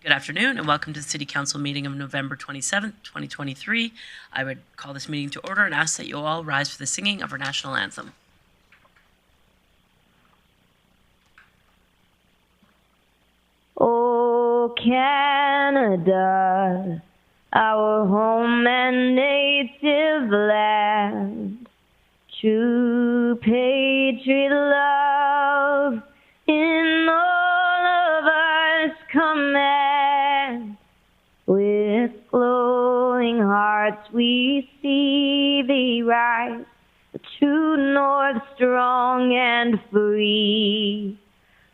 Good afternoon and welcome to the City Council meeting of November 27th, 2023. I would call this meeting to order and ask that you all rise for the singing of our national anthem. Oh, Canada, our home and native land, true patriot love in all of us command. With glowing hearts we see thee rise, the true north strong and free.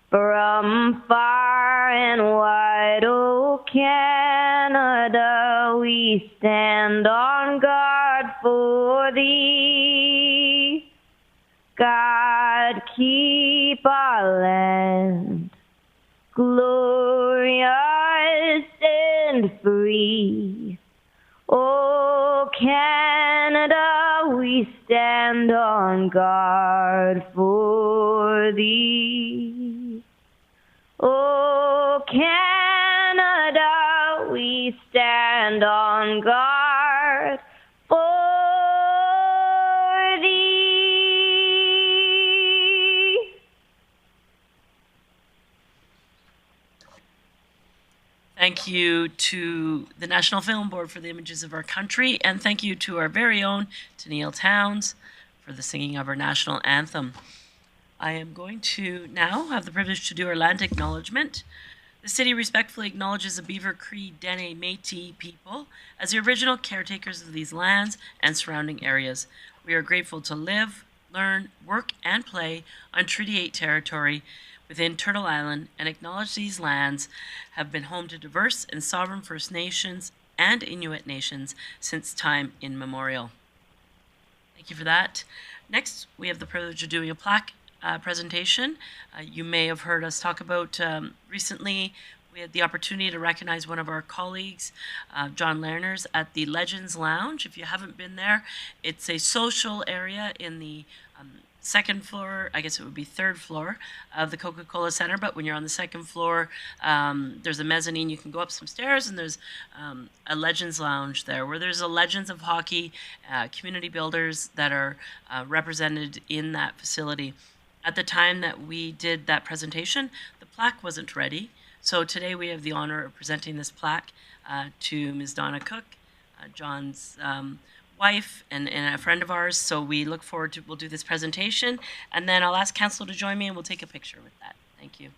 From far and wide, oh Canada, we stand on guard for thee. God, keep our land glorious and free. Oh Canada, we stand on guard for thee. Oh Canada, we stand on guard for thee. Thank you to the National Film Board for the images of our country, and thank you to our very own Tennille Towns for the singing of our national anthem. I am going to now have the privilege to do our land acknowledgement. The city respectfully acknowledges the Beaver Cree Dene Métis people as the original caretakers of these lands and surrounding areas. We are grateful to live, learn, work, and play on Treaty 8 territory within Turtle Island and acknowledge these lands have been home to diverse and sovereign First Nations and Inuit nations since time immemorial. Thank you for that. Next, we have the privilege of doing a plaque presentation. You may have heard us talk about recently. We had the opportunity to recognize one of our colleagues, John Lerners, at the Legends Lounge. If you haven't been there, it's a social area in the second floor, I guess it would be third floor of the Coca-Cola Center, but when you're on the second floor, there's a mezzanine. You can go up some stairs and there's a Legends Lounge there where there's a Legends of Hockey community builders that are represented in that facility. At the time that we did that presentation, the plaque wasn't ready. So today we have the honor of presenting this plaque to Ms. Donna Cook, John's wife and a friend of ours. So we look forward to, we'll do this presentation and then I'll ask council to join me and we'll take a picture with that. Thank you.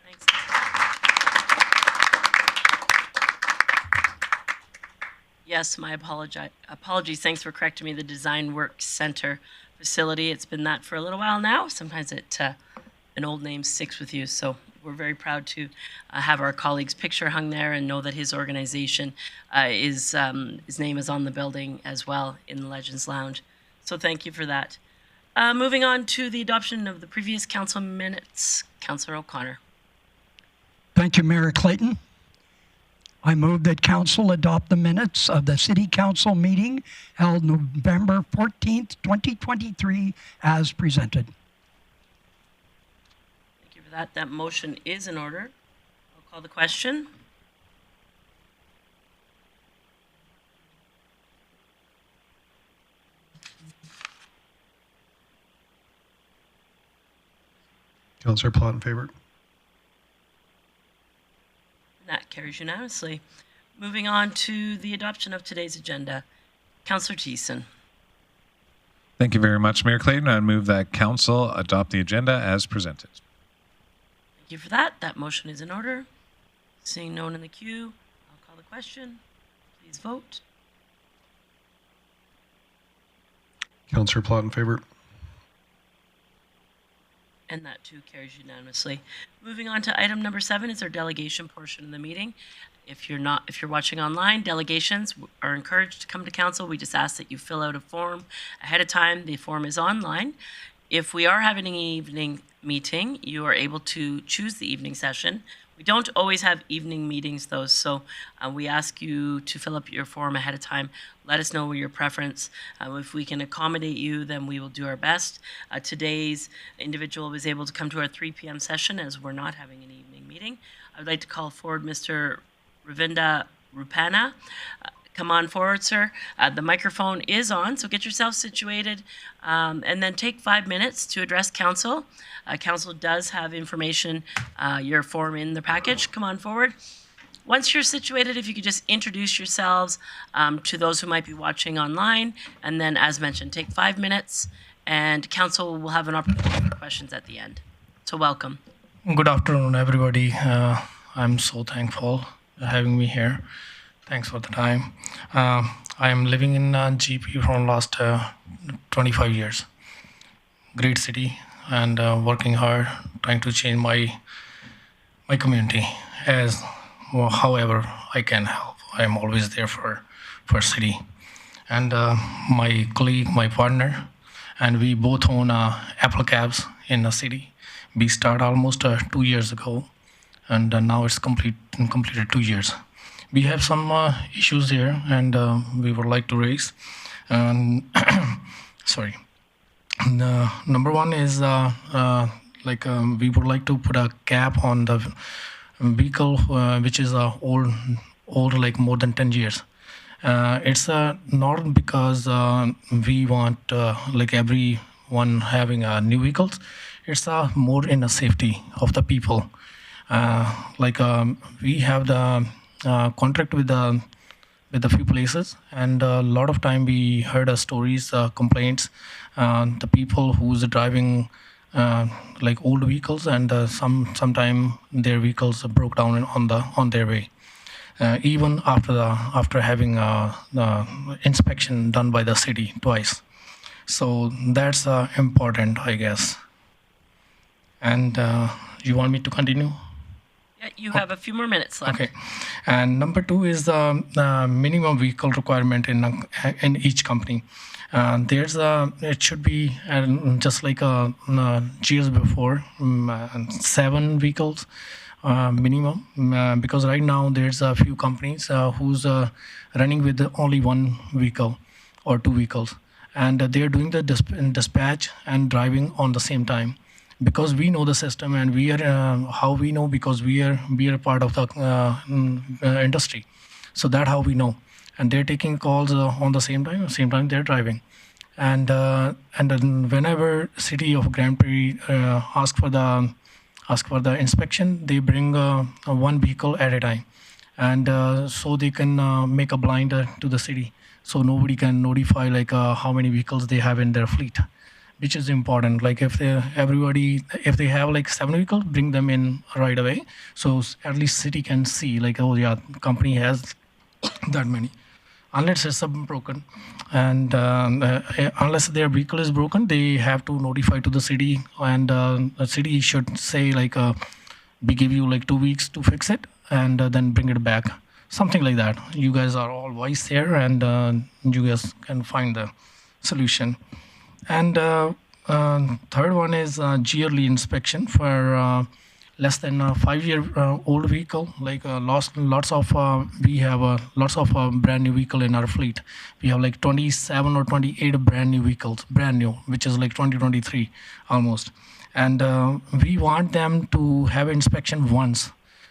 Thanks. Yes, my apologies. Thanks for correcting me. The Design Works Center facility. It's been that for a little while now. Sometimes an old name sticks with you. So we're very proud to have our colleague's picture hung there and know that his organization his name is on the building as well in the Legends Lounge. So thank you for that. Moving on to the adoption of the previous council minutes. Councillor O'Connor. Thank you, Mayor Clayton. I move that council adopt the minutes of the city council meeting held November 14th, 2023 as presented. Thank you for that. That motion is in order. I'll call the question. Councillor Plott in favor. That carries unanimously. Moving on to the adoption of today's agenda. Councillor Thiessen. Thank you very much, Mayor Clayton. I move that council adopt the agenda as presented. Thank you for that. That motion is in order. Seeing no one in the queue, I'll call the question. Please vote. Councillor Plott in favor. And that too carries unanimously. Moving on to item number 7 is our delegation portion of the meeting. If you're watching online, delegations are encouraged to come to council. We just ask that you fill out a form ahead of time. The form is online. If we are having an evening meeting, you are able to choose the evening session. We don't always have evening meetings though, so we ask you to fill up your form ahead of time. Let us know your preference. If we can accommodate you, then we will do our best. Today's individual was able to come to our 3 p.m. session as we're not having an evening meeting. I would like to call forward Mr. Ravinder Rupana. Come on forward, sir. The microphone is on, so get yourself situated and then take 5 minutes to address council. Council does have information, your form in the package. Come on forward. Once you're situated, if you could just introduce yourselves to those who might be watching online, and then, as mentioned, take 5 minutes, and council will have an opportunity for questions at the end. So welcome. Good afternoon, everybody. I'm so thankful for having me here. Thanks for the time. I am living in GP for the last 25 years. Great city, and working hard, trying to change my community as however I can help. I am always there for city. And my colleague, my partner, and we both own Apple cabs in the city. We started almost 2 years ago, and now it's completed 2 years. We have some issues here, and we would like to raise. Sorry. Number one is we would like to put a cap on the vehicle which is old like more than 10 years. It's not because we want like everyone having new vehicles. It's more in the safety of the people. We have the contract with a few places, and a lot of time we heard stories, complaints, the people who's driving like old vehicles, and sometime their vehicles broke down on their way, even after having the inspection done by the city twice. So that's important, I guess. And you want me to continue? Yeah, you have a few more minutes left. Okay. And number 2 is the minimum vehicle requirement in each company. It should be just like years before, 7 vehicles minimum, because right now there's a few companies who's running with only 1 vehicle or 2 vehicles, and they're doing the dispatch and driving on the same time. Because we know the system, and we are how we know, because we are part of the industry, so that's how we know. And they're taking calls on the same time they're driving, and then whenever city of Grande Prairie ask for the inspection, they bring 1 vehicle at a time, and so they can make a blind to the city, so nobody can notify like how many vehicles they have in their fleet, which is important. Like if they have like 7 vehicles, bring them in right away, so at least city can see like, oh yeah, company has that many. Unless it's broken, and unless their vehicle is broken, they have to notify to the city, and the city should say like, we give you like 2 weeks to fix it, and then bring it back, something like that. You guys are all wise here, and you guys can find the solution. And third one is yearly inspection for less than a 5-year old vehicle. Like lots of we have lots of brand new vehicle in our fleet. We have like 27 or 28 brand new vehicles, brand new, which is like 2023 almost. And we want them to have inspection once.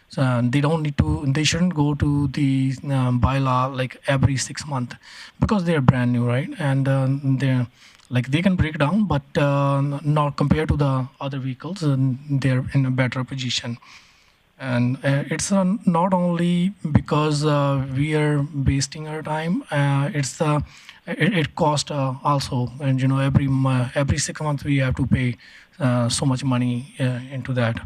So they don't need to. They shouldn't go to the bylaw like every 6 months because they're brand new, right? And they're like they can break down, but not compared to the other vehicles, they're in a better position. And it's not only because we are wasting our time. It costs also, and every 6 months we have to pay so much money into that.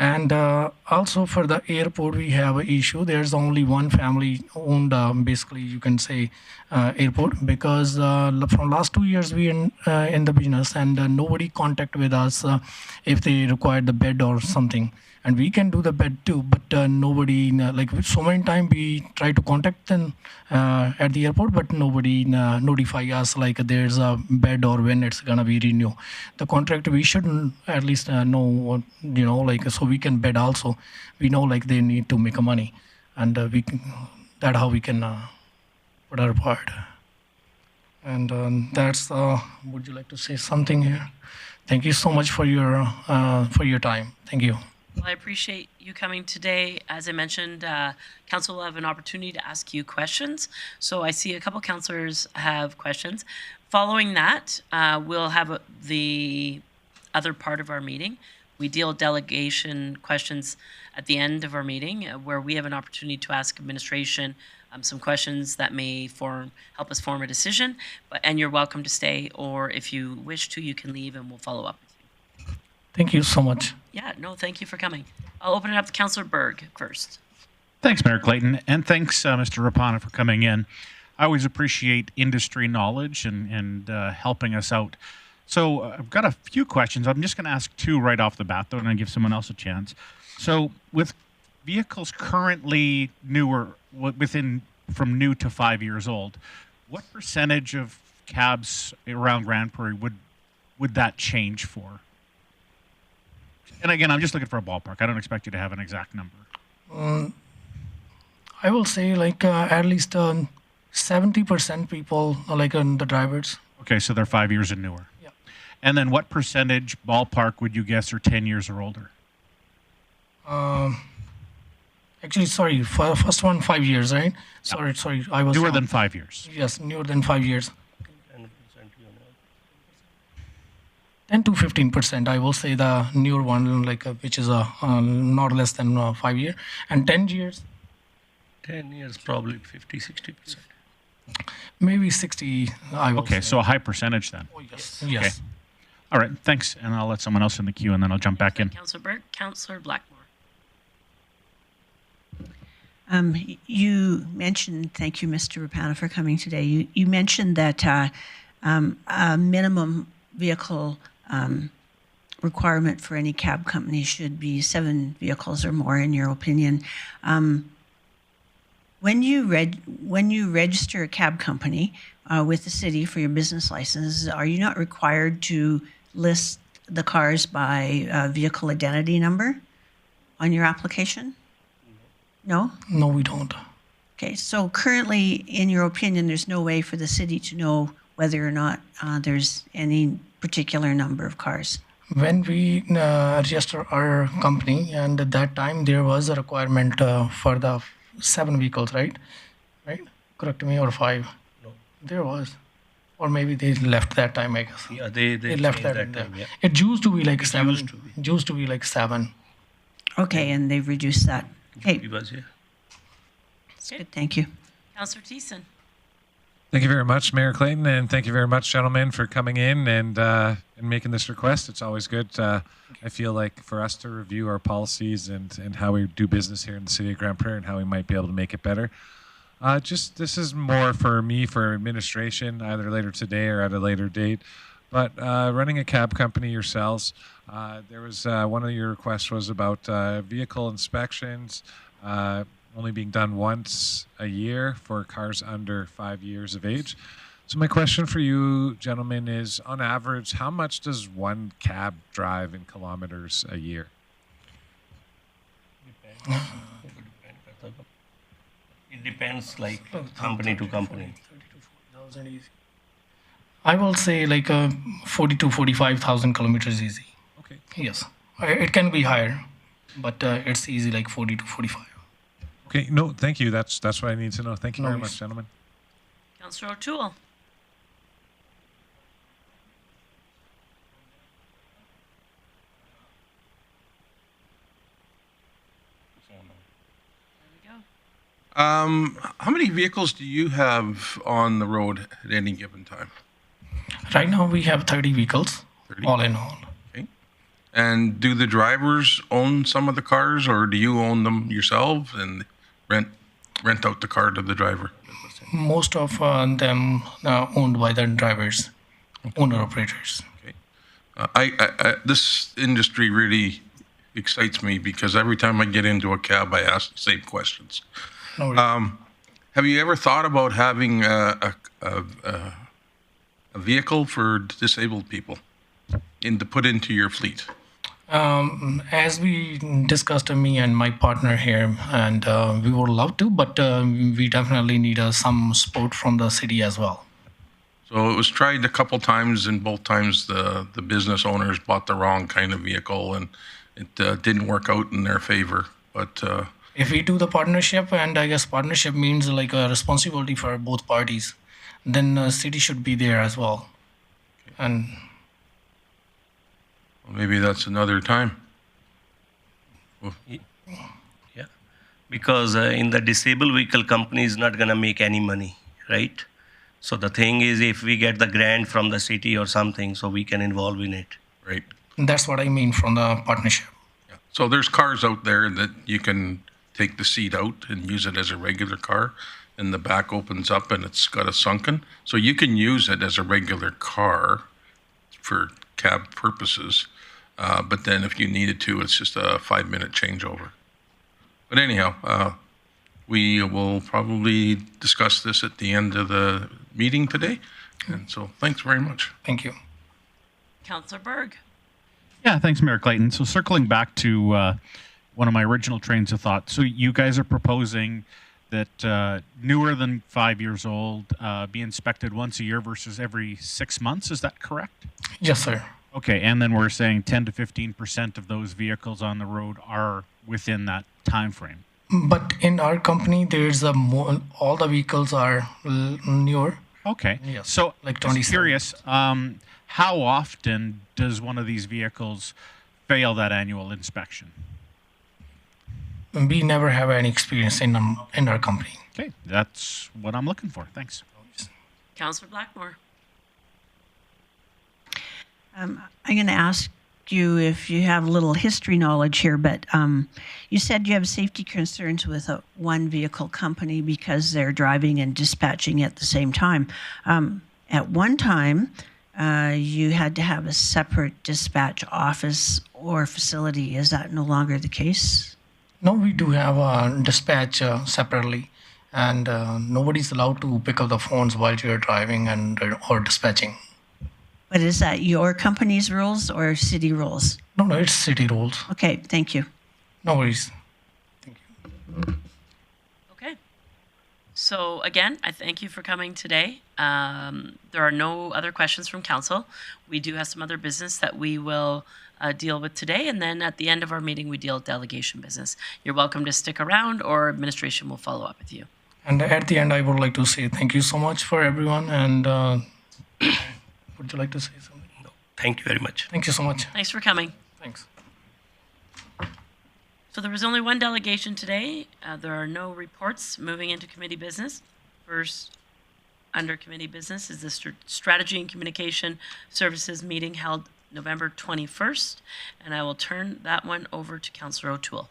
And also for the airport, we have an issue. There's only one family-owned, basically you can say, airport because from last 2 years we in the business, and nobody contact with us if they require the bed or something. And we can do the bed too, but nobody like so many times we try to contact them at the airport, but nobody notify us like there's a bed or when it's gonna be renewed. The contract we should at least know, like so we can bed also. We know like they need to make a money, and we can, that how we can put our part. And that's. Would you like to say something here? Thank you so much for your time. Thank you. Well, I appreciate you coming today. As I mentioned, council will have an opportunity to ask you questions. So I see a couple councillors have questions. Following that, we'll have the other part of our meeting. We deal delegation questions at the end of our meeting, where we have an opportunity to ask administration some questions that may help us form a decision. And you're welcome to stay, or if you wish to, you can leave and we'll follow up. Thank you so much. Yeah, no, thank you for coming. I'll open it up to Councillor Berg first. Thanks, Mayor Clayton, and thanks, Mr. Rupana, for coming in. I always appreciate industry knowledge and helping us out. So I've got a few questions. I'm just going to ask two right off the bat, though, and I'll give someone else a chance. So with vehicles currently newer, from new to 5 years old, what percentage of cabs around Grande Prairie would that change for? And again, I'm just looking for a ballpark. I don't expect you to have an exact number. I will say like at least 70% people are like the drivers. Okay, so they're 5 years and newer. Yeah. And then what percentage ballpark would you guess are 10 years or older? Actually, sorry, for the first one, 5 years, right? Yeah. Sorry, I was Newer than 5 years. Yes, newer than 5 years. 10 to 15%, I will say the newer one, like which is not less than 5 years, and 10 years. 10 years, probably 50-60%. Maybe 60. I will Okay, say. so a high percentage then. Oh, yes. Yes. Okay. All right, thanks, and I'll let someone else in the queue, and then I'll jump back in. Councillor Berg, Councillor Blackmore. You mentioned, thank you, Mr. Rupana, for coming today. You mentioned that a minimum vehicle requirement for any cab company should be 7 vehicles or more, in your opinion. When you register a cab company with the city for your business license, are you not required to list the cars by vehicle identity number on your application? No? No, we don't. Okay, so currently, in your opinion, there's no way for the city to know whether or not there's any particular number of cars. When we register our company, and at that time there was a requirement for the 7 vehicles, right? Right? Correct me, or 5? No. There was. Or maybe they left that time, I guess. Yeah, they left changed that time, yeah. It used to be like 7. used to be. Used to be like 7. Okay, and they've reduced that. Okay, It was, yeah. that's good, thank you. Councillor Thiessen. Thank you very much, Mayor Clayton, and thank you very much, gentlemen, for coming in and making this request. It's always good. I feel like for us to review our policies and how we do business here in the city of Grande Prairie and how we might be able to make it better. This is more for me, for administration, either later today or at a later date. But running a cab company yourselves, there was one of your requests was about vehicle inspections only being done once a year for cars under 5 years of age. So my question for you, gentlemen, is on average, how much does one cab drive in kilometers a year? It depends like company to company. 30,000 easy. I will say like 40 to 45,000 kilometers easy. Okay. Yes, it can be higher, but it's easy like 40 to 45. Okay. No, thank you. That's what I need to know. Thank you No very worries. much, gentlemen. Councillor O'Toole. There we go. How many vehicles do you have on the road at any given time? Right now we have 30 vehicles, 30? all in all. Okay. And do the drivers own some of the cars, or do you own them yourself and rent out the car to the driver? Most of them are owned by the drivers, owner operators. Okay. This industry really excites me because every time I get into a cab, I ask the same questions. No worries. Have you ever thought about having a vehicle for disabled people to put into your fleet? As we discussed, me and my partner here, and we would love to, but we definitely need some support from the city as well. So it was tried a couple times, and both times the business owners bought the wrong kind of vehicle, and it didn't work out in their favor. But If we do the partnership, and I guess partnership means like a responsibility for both parties, then the city should be there as well. And maybe that's another time. Yeah, because in the disabled vehicle company is not gonna make any money, right? So the thing is, if we get the grant from the city or something, so we can involve in it. Right. that's what I mean from the partnership. Yeah. So there's cars out there that you can take the seat out and use it as a regular car, and the back opens up and it's got a sunken. So you can use it as a regular car for cab purposes. But then if you needed to, it's just a 5-minute changeover. But anyhow, we will probably discuss this at the end of the meeting today. And so thanks very much. Thank you. Councillor Berg. Yeah, thanks, Mayor Clayton. So circling back to one of my original trains of thought. So you guys are proposing that newer than 5 years old be inspected once a year versus every 6 months. Is that correct? Yes, sir. Okay, and then we're saying 10 to 15% of those vehicles on the road are within that time frame. But in our company, there's a more, all the vehicles are newer. Okay. Yes. So, like just 27. curious, how often does one of these vehicles fail that annual inspection? We never have any experience in our company. Okay, that's what I'm looking for. Thanks. Councillor Blackmore. I'm going to ask you if you have a little history knowledge here, but you said you have safety concerns with one vehicle company because they're driving and dispatching at the same time. At one time, you had to have a separate dispatch office or facility. Is that no longer the case? No, we do have a dispatch separately, and nobody's allowed to pick up the phones while you're driving and or dispatching. But is that your company's rules or city rules? No, it's city rules. Okay, thank you. No worries. Okay. So again, I thank you for coming today. There are no other questions from council. We do have some other business that we will deal with today, and then at the end of our meeting, we deal with delegation business. You're welcome to stick around, or administration will follow up with you. And at the end, I would like to say thank you so much for everyone. And would you like to say something? No, thank you very much. Thank you so much. Thanks for coming. Thanks. So there was only one delegation today. There are no reports. Moving into committee business. First, under committee business is the Strategy and Communication Services meeting held November 21st, and I will turn that one over to Councillor O'Toole.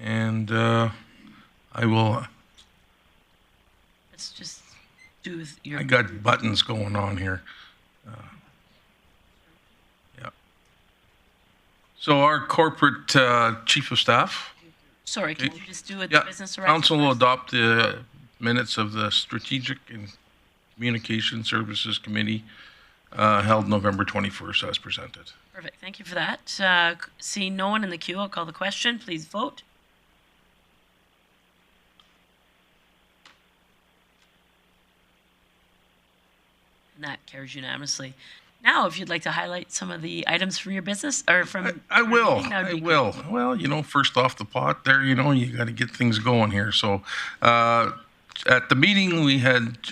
And I will. Let's just do your. I got buttons going on here. Yeah. So our corporate chief of staff. Sorry, can you just do it Yeah. business Council will first? adopt the minutes of the Strategic and Communication Services Committee held November 21st as presented. Perfect. Thank you for that. Seeing no one in the queue, I'll call the question. Please vote. And that carries unanimously. Now, if you'd like to highlight some of the items from your business or from I your will. meeting, that would I be will. Well, first off the pot there, you got to get things going here. So at the meeting, we had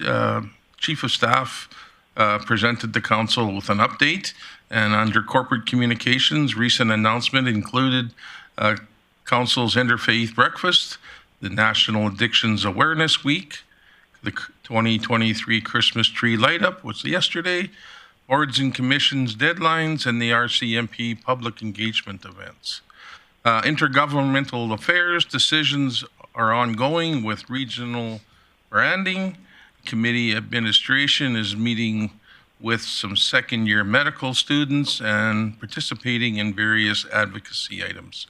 Chief of Staff presented the council with an update. And under corporate communications, recent announcement included council's interfaith breakfast, the National Addictions Awareness Week, the 2023 Christmas tree light up was yesterday, boards and commissions deadlines, and the RCMP public engagement events. Intergovernmental affairs decisions are ongoing with regional branding. Committee administration is meeting with some second-year medical students and participating in various advocacy items.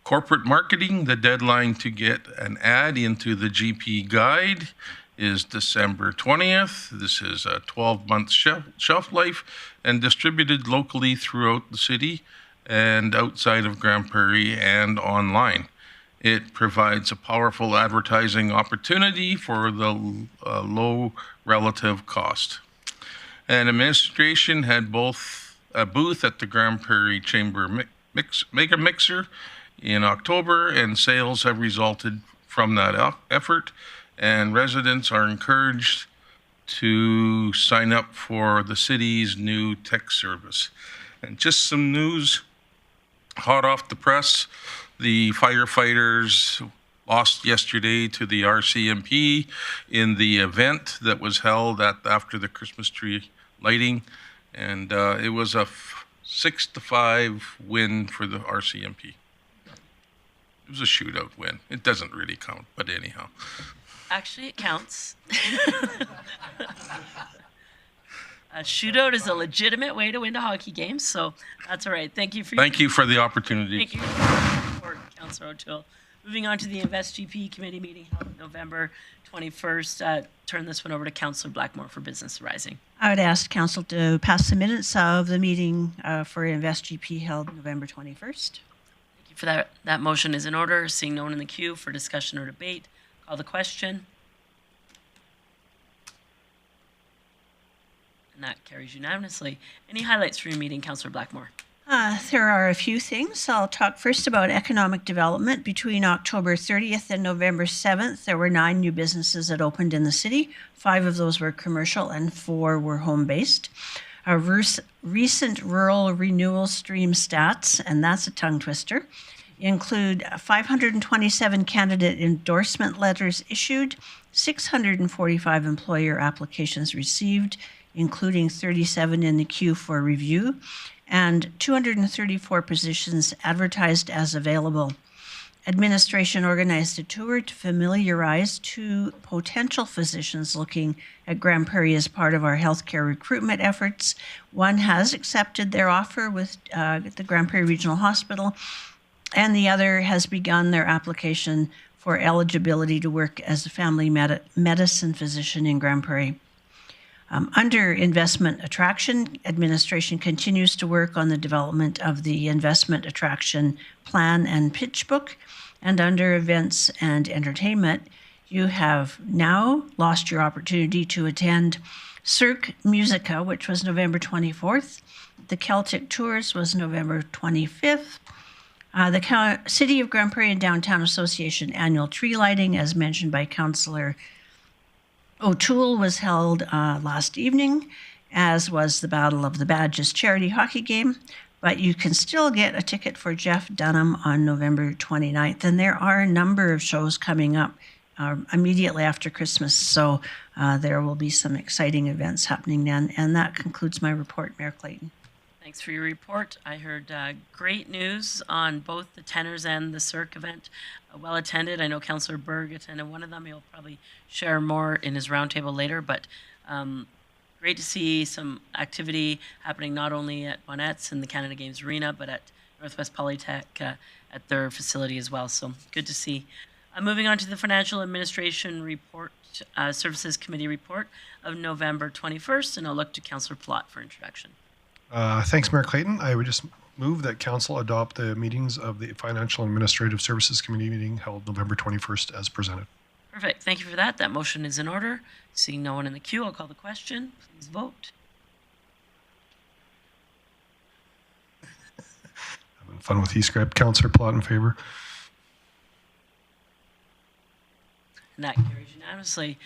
Corporate marketing, the deadline to get an ad into the GP guide is December 20th. This is a 12-month shelf life and distributed locally throughout the city and outside of Grande Prairie and online. It provides a powerful advertising opportunity for the low relative cost. And administration had both a booth at the Grande Prairie Chamber Mega Mixer in October, and sales have resulted from that effort. And residents are encouraged to sign up for the city's new tech service. And just some news hot off the press, the firefighters lost yesterday to the RCMP in the event that was held after the Christmas tree lighting. And it was a 6-5 win for the RCMP. It was a shootout win. It doesn't really count, but anyhow. Actually, it counts. A shootout is a legitimate way to win a hockey game, so that's all right. Thank you for the opportunity. Thank you for Councillor O'Toole. Moving on to the InvestGP committee meeting held November 21st. Turn this one over to Councillor Blackmore for Business Rising. I would ask Council to pass the minutes of the meeting for InvestGP held November 21st. Thank you for that. That motion is in order. Seeing no one in the queue for discussion or debate, call the question. And that carries unanimously. Any highlights from your meeting, Councillor Blackmore? There are a few things. I'll talk first about economic development. Between October 30th and November 7th, there were 9 new businesses that opened in the city. 5 of those were commercial and 4 were home-based. Our recent rural renewal stream stats, and that's a tongue twister, include 527 candidate endorsement letters issued, 645 employer applications received, including 37 in the queue for review, and 234 positions advertised as available. Administration organized a tour to familiarize 2 potential physicians looking at Grande Prairie as part of our healthcare recruitment efforts. One has accepted their offer with the Grande Prairie Regional Hospital, and the other has begun their application for eligibility to work as a family medicine physician in Grande Prairie. Under investment attraction, administration continues to work on the development of the investment attraction plan and pitch book. And under events and entertainment, you have now lost your opportunity to attend Cirque Musica, which was November 24th. The Celtic Tours was November 25th. The City of Grande Prairie and Downtown Association annual tree lighting, as mentioned by Councillor O'Toole, was held last evening, as was the Battle of the Badges charity hockey game. But you can still get a ticket for Jeff Dunham on November 29th. And there are a number of shows coming up immediately after Christmas. So there will be some exciting events happening then. And that concludes my report, Mayor Clayton. Thanks for your report. I heard great news on both the tenors and the Cirque event. Well attended. I know Councillor Berg attended one of them. He'll probably share more in his roundtable later, but great to see some activity happening not only at Bonnet's and the Canada Games Arena, but at Northwest Polytech at their facility as well. So good to see. Moving on to the financial administration report Services Committee report of November 21st, and I'll look to Councillor Plott for introduction. Thanks, Mayor Clayton. I would just move that Council adopt the meetings of the Financial and Administrative Services Committee meeting held November 21st as presented. Perfect. Thank you for that. That motion is in order. Seeing no one in the queue, I'll call the question. Please vote. Having fun with e-script. Councillor Plott in favor. And that carries unanimously.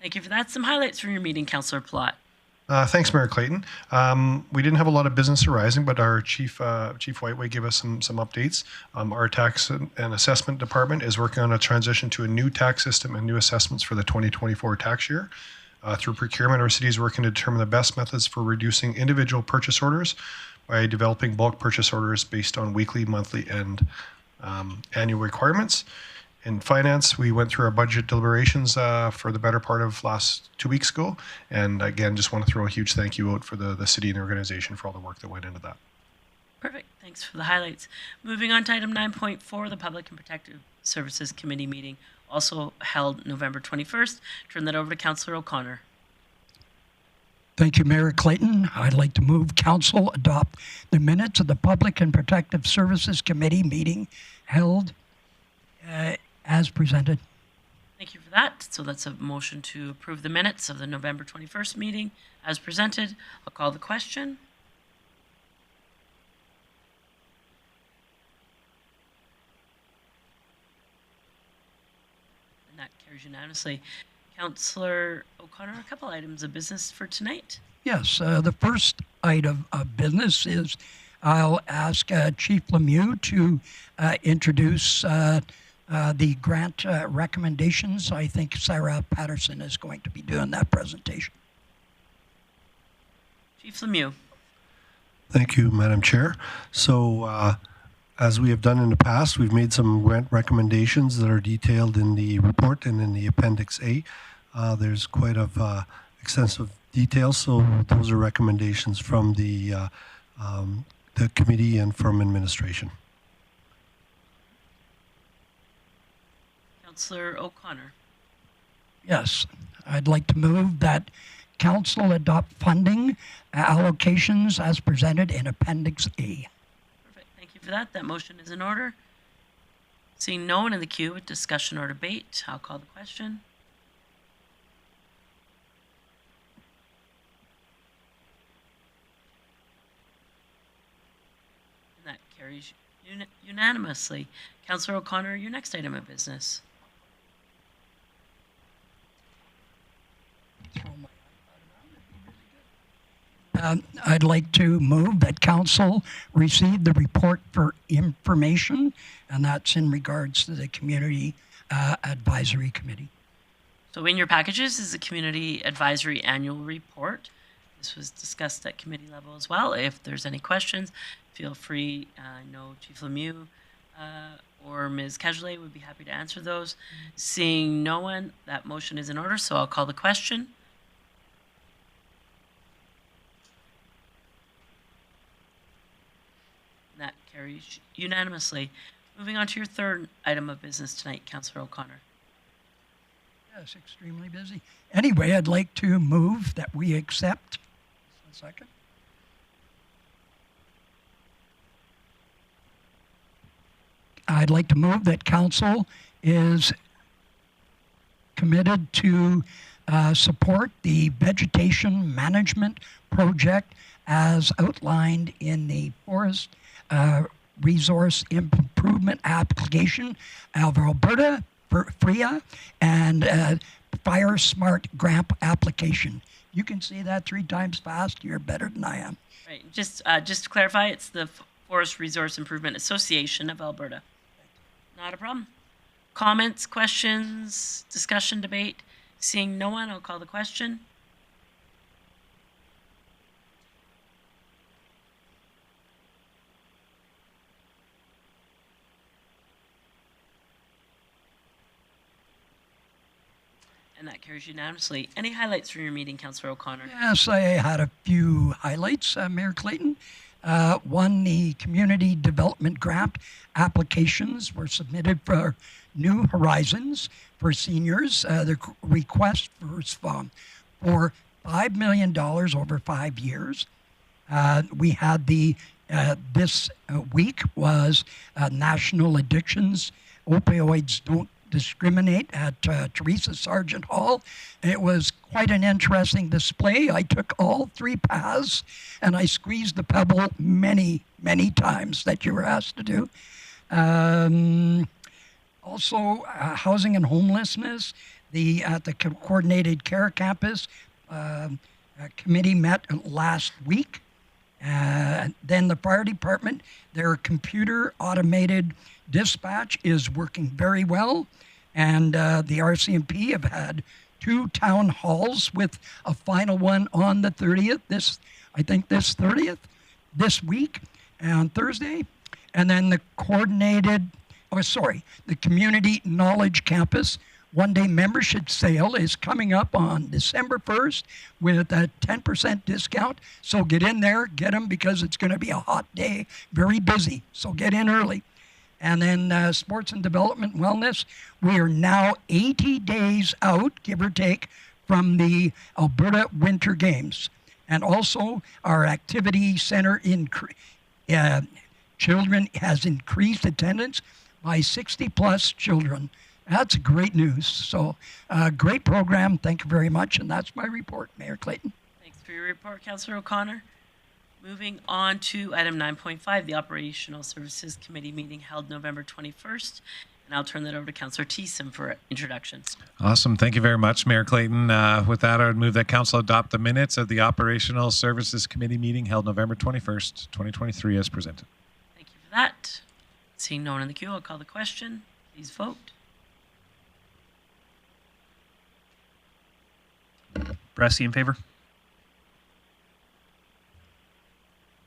Thank you for that. Some highlights from your meeting, Councillor Plott. Thanks, Mayor Clayton. We didn't have a lot of business arising, but our Chief Whiteway gave us some updates. Our tax and assessment department is working on a transition to a new tax system and new assessments for the 2024 tax year. Through procurement, our city is working to determine the best methods for reducing individual purchase orders by developing bulk purchase orders based on weekly, monthly, and annual requirements. In finance, we went through our budget deliberations for the better part of last 2 weeks ago. And again, just want to throw a huge thank you out for the city and the organization for all the work that went into that. Perfect. Thanks for the highlights. Moving on to item 9.4, the Public and Protective Services Committee meeting, also held November 21st. Turn that over to Councillor O'Connor. Thank you, Mayor Clayton. I'd like to move Council adopt the minutes of the Public and Protective Services Committee meeting held as presented. Thank you for that. So that's a motion to approve the minutes of the November 21st meeting as presented. I'll call the question. And that carries unanimously. Councillor O'Connor, a couple items of business for tonight. Yes, the first item of business is I'll ask Chief Lemieux to introduce the grant recommendations. I think Sarah Patterson is going to be doing that presentation. Chief Lemieux. Thank you, Madam Chair. So, as we have done in the past, we've made some grant recommendations that are detailed in the report and in the Appendix A. There's quite of extensive details, so those are recommendations from the committee and from administration. Councillor O'Connor. Yes, I'd like to move that Council adopt funding allocations as presented in Appendix A. Perfect. Thank you for that. That motion is in order. Seeing no one in the queue with discussion or debate, I'll call the question. And that carries unanimously. Councillor O'Connor, your next item of business. I'd like to move that Council receive the report for information, and that's in regards to the Community Advisory Committee. So in your packages is the Community Advisory Annual Report. This was discussed at committee level as well. If there's any questions, feel free. I know Chief Lemieux or Ms. Cajolet would be happy to answer those. Seeing no one, that motion is in order, so I'll call the question. That carries unanimously. Moving on to your third item of business tonight, Councillor O'Connor. Yes, extremely busy. Anyway, I'd like to move that we accept. Just a second. I'd like to move that Council is committed to support the vegetation management project as outlined in the Forest Resource Improvement Application of Alberta, FRIAA, and FireSmart grant application. You can say that 3 times fast. You're better than I am. Right. Just to clarify, it's the Forest Resource Improvement Association of Alberta. Not a problem. Comments, questions, discussion, debate? Seeing no one, I'll call the question. And that carries unanimously. Any highlights from your meeting, Councillor O'Connor? Yes, I had a few highlights, Mayor Clayton. One, the Community Development Grant applications were submitted for New Horizons for seniors. The request for $5 million over 5 years. We had this week was National Addictions, Opioids Don't Discriminate at Teresa Sargent Hall. It was quite an interesting display. I took all 3 paths and I squeezed the pebble many, many times that you were asked to do. Also, housing and homelessness. At the Coordinated Care Campus committee met last week. Then the fire department, their computer automated dispatch is working very well. And the RCMP have had 2 town halls with a final one on the 30th, this 30th, this week on Thursday. And then the the Community Knowledge Campus one-day membership sale is coming up on December 1st with a 10% discount. So get in there, get them, because it's going to be a hot day, very busy. So get in early. And then sports and development and wellness, we are now 80 days out, give or take, from the Alberta Winter Games. And also our activity center children has increased attendance by 60 plus children. That's great news. So great program. Thank you very much. And that's my report, Mayor Clayton. Thanks for your report, Councillor O'Connor. Moving on to item 9.5, the Operational Services Committee meeting held November 21st. And I'll turn that over to Councillor Thiessen for introduction. Awesome. Thank you very much, Mayor Clayton. With that, I would move that Council adopt the minutes of the Operational Services Committee meeting held November 21st, 2023 as presented. Thank you for that. Seeing no one in the queue, I'll call the question. Please vote. Brassey in favor.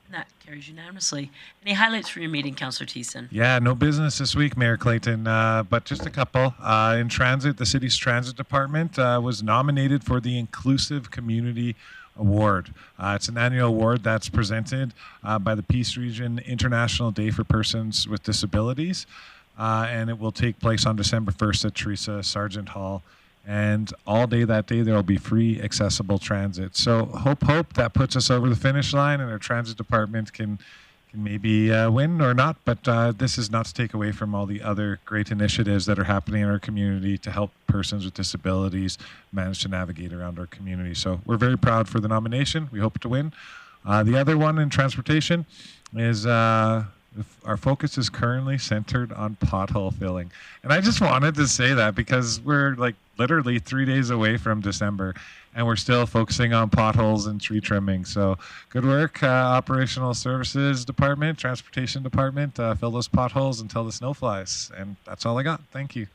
And that carries unanimously. Any highlights from your meeting, Councillor Thiessen? Yeah, no business this week, Mayor Clayton, but just a couple. In transit, the city's transit department was nominated for the Inclusive Community Award. It's an annual award that's presented by the Peace Region International Day for Persons with Disabilities, and it will take place on December 1st at Teresa Sargent Hall. And all day that day, there will be free accessible transit. So hope that puts us over the finish line, and our transit department can maybe win or not. But this is not to take away from all the other great initiatives that are happening in our community to help persons with disabilities manage to navigate around our community. So we're very proud for the nomination. We hope to win. The other one in transportation is our focus is currently centered on pothole filling. And I just wanted to say that because we're like literally 3 days away from December and we're still focusing on potholes and tree trimming. So good work, Operational Services Department, Transportation Department, fill those potholes until the snow flies. And that's all I got. Thank you.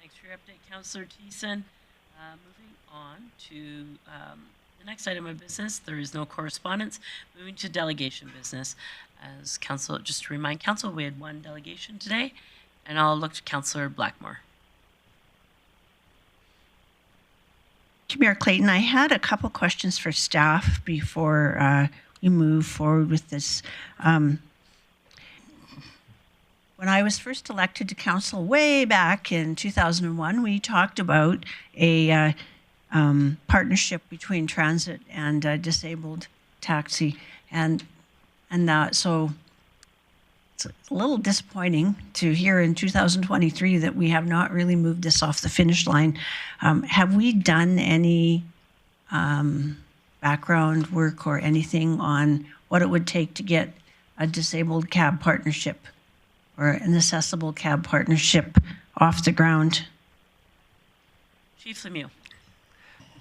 Thanks for your update, Councillor Thiessen. Moving on to the next item of business, there is no correspondence. Moving to delegation business. As council, just to remind council, we had 1 delegation today, and I'll look to Councillor Blackmore. Mayor Clayton, I had a couple questions for staff before we move forward with this. When I was first elected to council way back in 2001, we talked about a partnership between transit and disabled taxi, so it's a little disappointing to hear in 2023 that we have not really moved this off the finish line. Have we done any background work or anything on what it would take to get a disabled cab partnership or an accessible cab partnership off the ground? Chief Lemieux.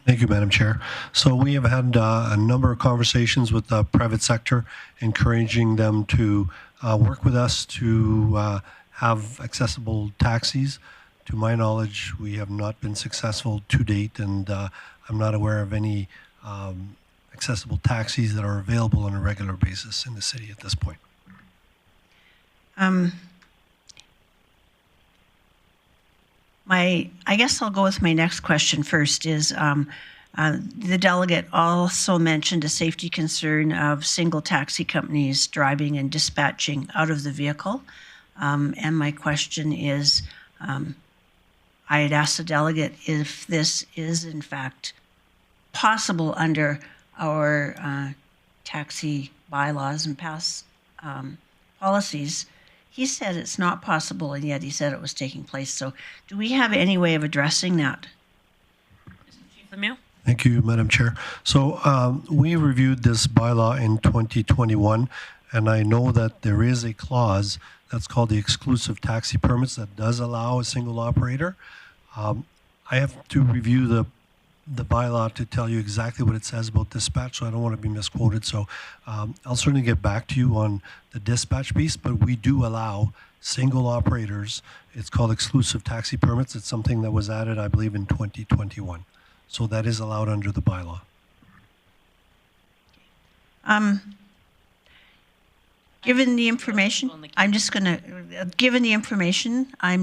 Thank you, Madam Chair. So we have had a number of conversations with the private sector, encouraging them to work with us to have accessible taxis. To my knowledge, we have not been successful to date, and I'm not aware of any accessible taxis that are available on a regular basis in the city at this point. I guess I'll go with my next question first is the delegate also mentioned a safety concern of single taxi companies driving and dispatching out of the vehicle. And my question is, I had asked the delegate if this is in fact possible under our taxi bylaws and past policies. He said it's not possible, and yet he said it was taking place. So do we have any way of addressing that? Chief Lemieux? Thank you, Madam Chair. So we reviewed this bylaw in 2021, and I know that there is a clause that's called the exclusive taxi permits that does allow a single operator. I have to review the bylaw to tell you exactly what it says about dispatch, so I don't want to be misquoted. So I'll certainly get back to you on the dispatch piece, but we do allow single operators. It's called exclusive taxi permits. It's something that was added, I believe, in 2021. So that is allowed under the bylaw. Given the information, I'm just going to, given the information, I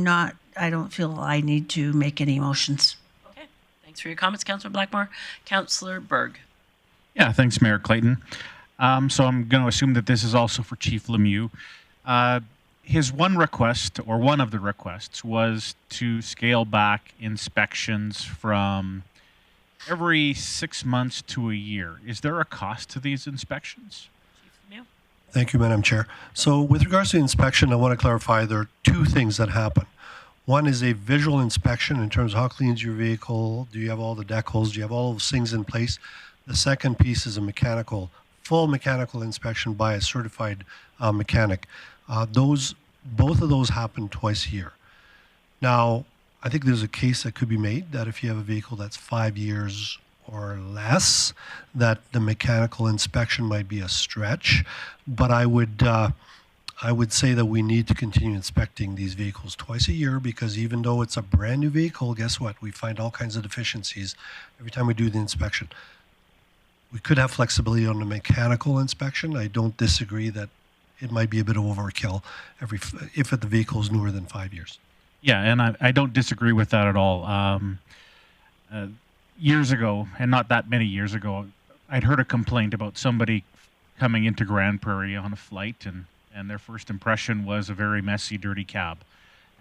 don't feel I need to make any motions. Okay. Thanks for your comments, Councillor Blackmore. Councillor Berg. Yeah, thanks, Mayor Clayton. So I'm going to assume that this is also for Chief Lemieux. His one request, or one of the requests, was to scale back inspections from every 6 months to a year. Is there a cost to these inspections? Chief Lemieux. Thank you, Madam Chair. So with regards to inspection, I want to clarify there are two things that happen. One is a visual inspection in terms of how clean is your vehicle, do you have all the decals, do you have all those things in place. The second piece is a full mechanical inspection by a certified mechanic. Both of those happen twice a year. Now, I think there's a case that could be made that if you have a vehicle that's 5 years or less, that the mechanical inspection might be a stretch. But I would say that we need to continue inspecting these vehicles twice a year, because even though it's a brand new vehicle, guess what? We find all kinds of deficiencies every time we do the inspection. We could have flexibility on the mechanical inspection. I don't disagree that it might be a bit of overkill if the vehicle is newer than 5 years. Yeah, and I don't disagree with that at all. Years ago, and not that many years ago, I'd heard a complaint about somebody coming into Grande Prairie on a flight, and their first impression was a very messy, dirty cab.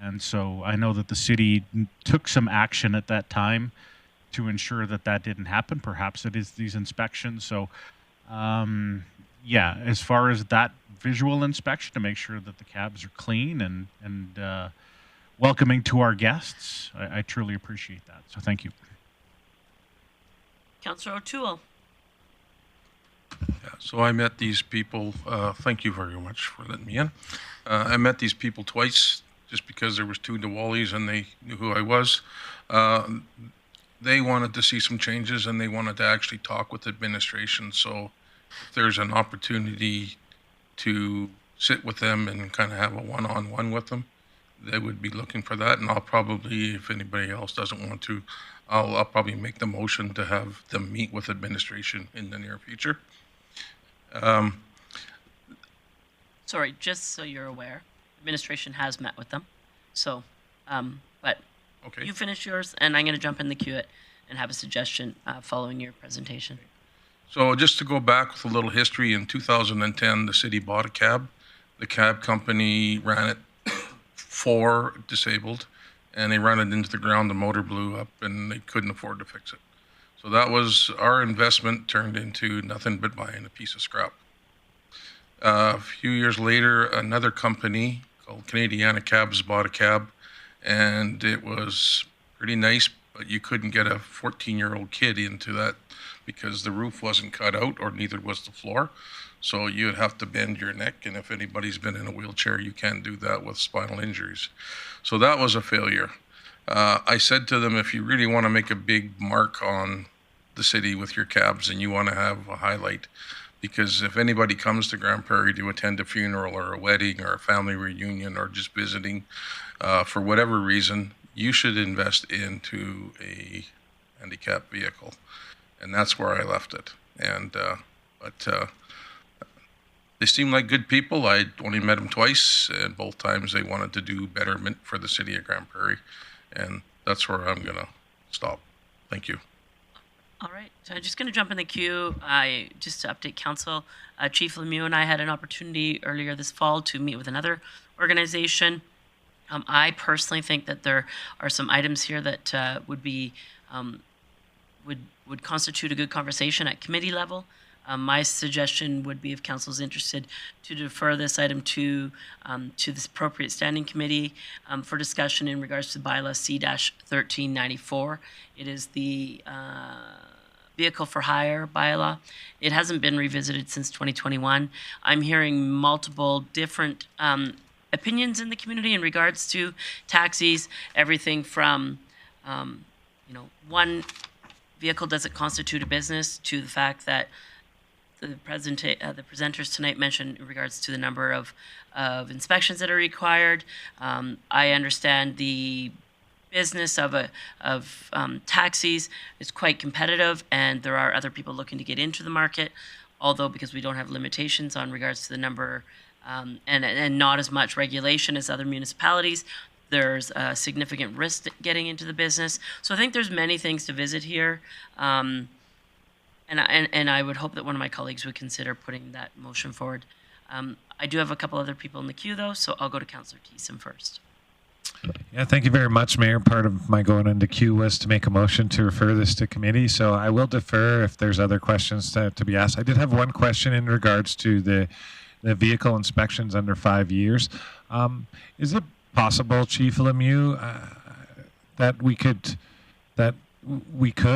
And so I know that the city took some action at that time to ensure that that didn't happen. Perhaps it is these inspections. So, yeah, as far as that visual inspection to make sure that the cabs are clean and welcoming to our guests, I truly appreciate that. So thank you. Councillor O'Toole. Yeah, so I met these people, thank you very much for letting me in. I met these people twice just because there was two Diwalis and they knew who I was. They wanted to see some changes and they wanted to actually talk with administration. So if there's an opportunity to sit with them and kind of have a one-on-one with them, they would be looking for that. And I'll probably, if anybody else doesn't want to, I'll probably make the motion to have them meet with administration in the near future. Sorry, just so you're aware, administration has met with them. So, but Okay. you finish yours, and I'm going to jump in the queue and have a suggestion following your presentation. So just to go back with a little history, in 2010, the city bought a cab. The cab company ran it for disabled, and they ran it into the ground. The motor blew up, and they couldn't afford to fix it. So that was our investment turned into nothing but buying a piece of scrap. A few years later, another company called Canadiana Cabs bought a cab, and it was pretty nice, but you couldn't get a 14-year-old kid into that because the roof wasn't cut out, or neither was the floor. So you'd have to bend your neck, and if anybody's been in a wheelchair, you can't do that with spinal injuries. So that was a failure. I said to them, if you really want to make a big mark on the city with your cabs and you want to have a highlight, because if anybody comes to Grande Prairie to attend a funeral or a wedding or a family reunion or just visiting, for whatever reason, you should invest into a handicapped vehicle. And that's where I left it. And but they seem like good people. I only met them twice, and both times they wanted to do betterment for the city of Grande Prairie. And that's where I'm going to stop. Thank you. All right, so I'm just going to jump in the queue. Just to update council, Chief Lemieux and I had an opportunity earlier this fall to meet with another organization I personally think that there are some items here that would be would constitute a good conversation at committee level. My suggestion would be, if council is interested, to defer this item to this appropriate standing committee for discussion in regards to bylaw C-1394. It is the vehicle for hire bylaw. It hasn't been revisited since 2021. I'm hearing multiple different opinions in the community in regards to taxis, everything from, one vehicle doesn't constitute a business, to the fact that the presenters tonight mentioned in regards to the number of inspections that are required. I understand the business of taxis is quite competitive, and there are other people looking to get into the market, although because we don't have limitations on regards to the number and not as much regulation as other municipalities, there's a significant risk getting into the business. So I think there's many things to visit here. And I would hope that one of my colleagues would consider putting that motion forward. I do have a couple other people in the queue, though, so I'll go to Councillor Thiessen first. Yeah, thank you very much, Mayor. Part of my going into queue was to make a motion to refer this to committee, so I will defer if there's other questions to be asked. I did have one question in regards to the vehicle inspections under 5 years. Is it possible, Chief Lemieux, that we could,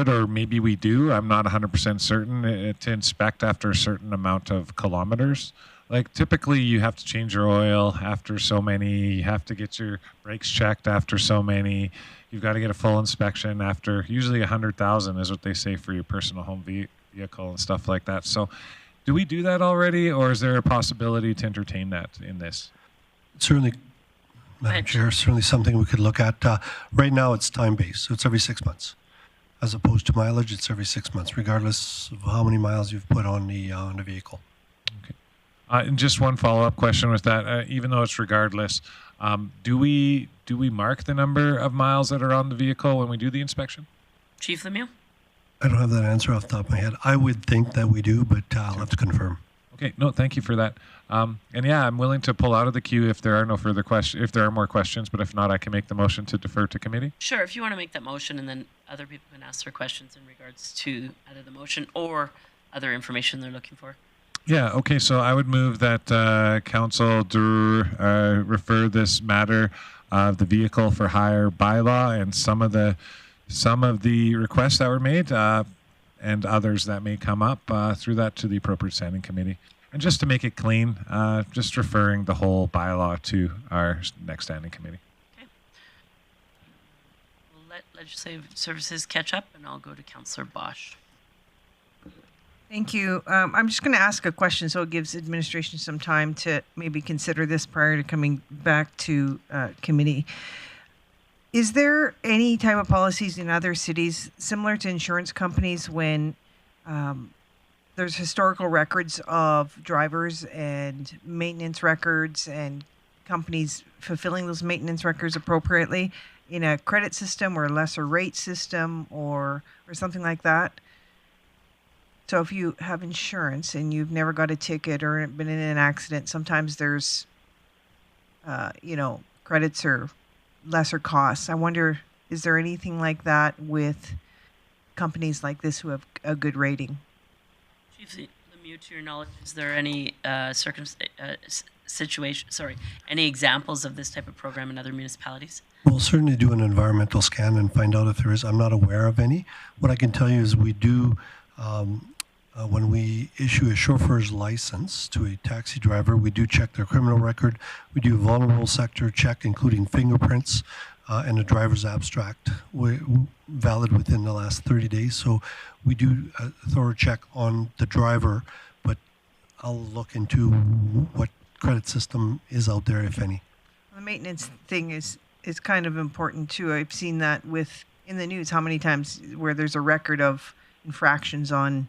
or maybe we do, I'm not 100% certain, to inspect after a certain amount of kilometers? Like, typically you have to change your oil after so many, you have to get your brakes checked after so many, you've got to get a full inspection after, usually 100,000 is what they say for your personal home vehicle and stuff like that. So do we do that already, or is there a possibility to entertain that in this? Certainly, Madam Chair, certainly something we could look at. Right now it's time-based, so it's every 6 months. As opposed to mileage, it's every 6 months, regardless of how many miles you've put on the vehicle. Okay. And just one follow-up question with that. Even though it's regardless, do we mark the number of miles that are on the vehicle when we do the inspection? Chief Lemieux? I don't have that answer off the top of my head. I would think that we do, but I'll have to confirm. Okay, no, thank you for that. And yeah, I'm willing to pull out of the queue if there are no further questions, if there are more questions, but if not, I can make the motion to defer to committee. Sure, if you want to make that motion, and then other people can ask their questions in regards to either the motion or other information they're looking for. Yeah, okay, so I would move that council refer this matter of the vehicle for hire bylaw and some of the requests that were made and others that may come up through that to the appropriate standing committee. And just to make it clean, just referring the whole bylaw to our next standing committee. Okay. We'll let Legislative Services catch up, and I'll go to Councillor Bosch. Thank you. I'm just going to ask a question so it gives administration some time to maybe consider this prior to coming back to committee. Is there any type of policies in other cities similar to insurance companies when there's historical records of drivers and maintenance records and companies fulfilling those maintenance records appropriately in a credit system or a lesser rate system or something like that? So if you have insurance and you've never got a ticket or been in an accident, sometimes there's, credits or lesser costs. I wonder, is there anything like that with companies like this who have a good rating? Chief Lemieux, to your knowledge, is there any any examples of this type of program in other municipalities? We'll certainly do an environmental scan and find out if there is. I'm not aware of any. What I can tell you is we do, when we issue a chauffeur's license to a taxi driver, we do check their criminal record. We do a vulnerable sector check, including fingerprints and a driver's abstract, valid within the last 30 days. So we do a thorough check on the driver, but I'll look into what credit system is out there, if any. The maintenance thing is kind of important too. I've seen that in the news how many times where there's a record of infractions on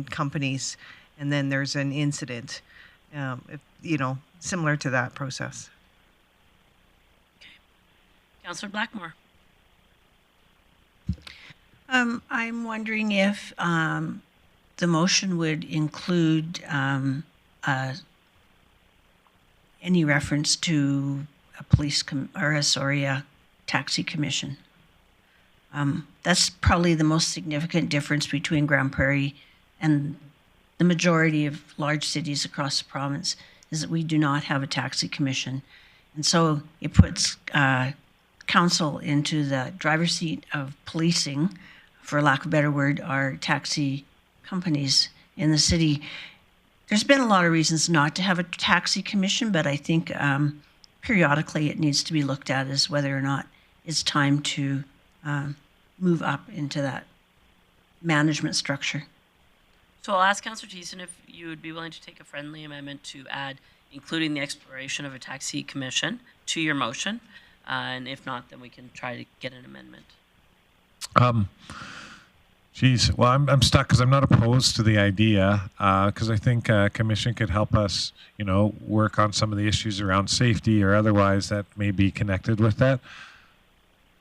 companies, and then there's an incident, similar to that process. Okay. Councillor Blackmore. I'm wondering if the motion would include any reference to a taxi commission. That's probably the most significant difference between Grande Prairie and the majority of large cities across the province, is that we do not have a taxi commission. And so it puts council into the driver's seat of policing, for lack of a better word, our taxi companies in the city. There's been a lot of reasons not to have a taxi commission, but I think periodically it needs to be looked at as whether or not it's time to move up into that management structure. So I'll ask Councillor Thiessen if you would be willing to take a friendly amendment to add, including the exploration of a taxi commission, to your motion. And if not, then we can try to get an amendment. Geez, well, I'm stuck because I'm not opposed to the idea, because I think a commission could help us, work on some of the issues around safety or otherwise that may be connected with that.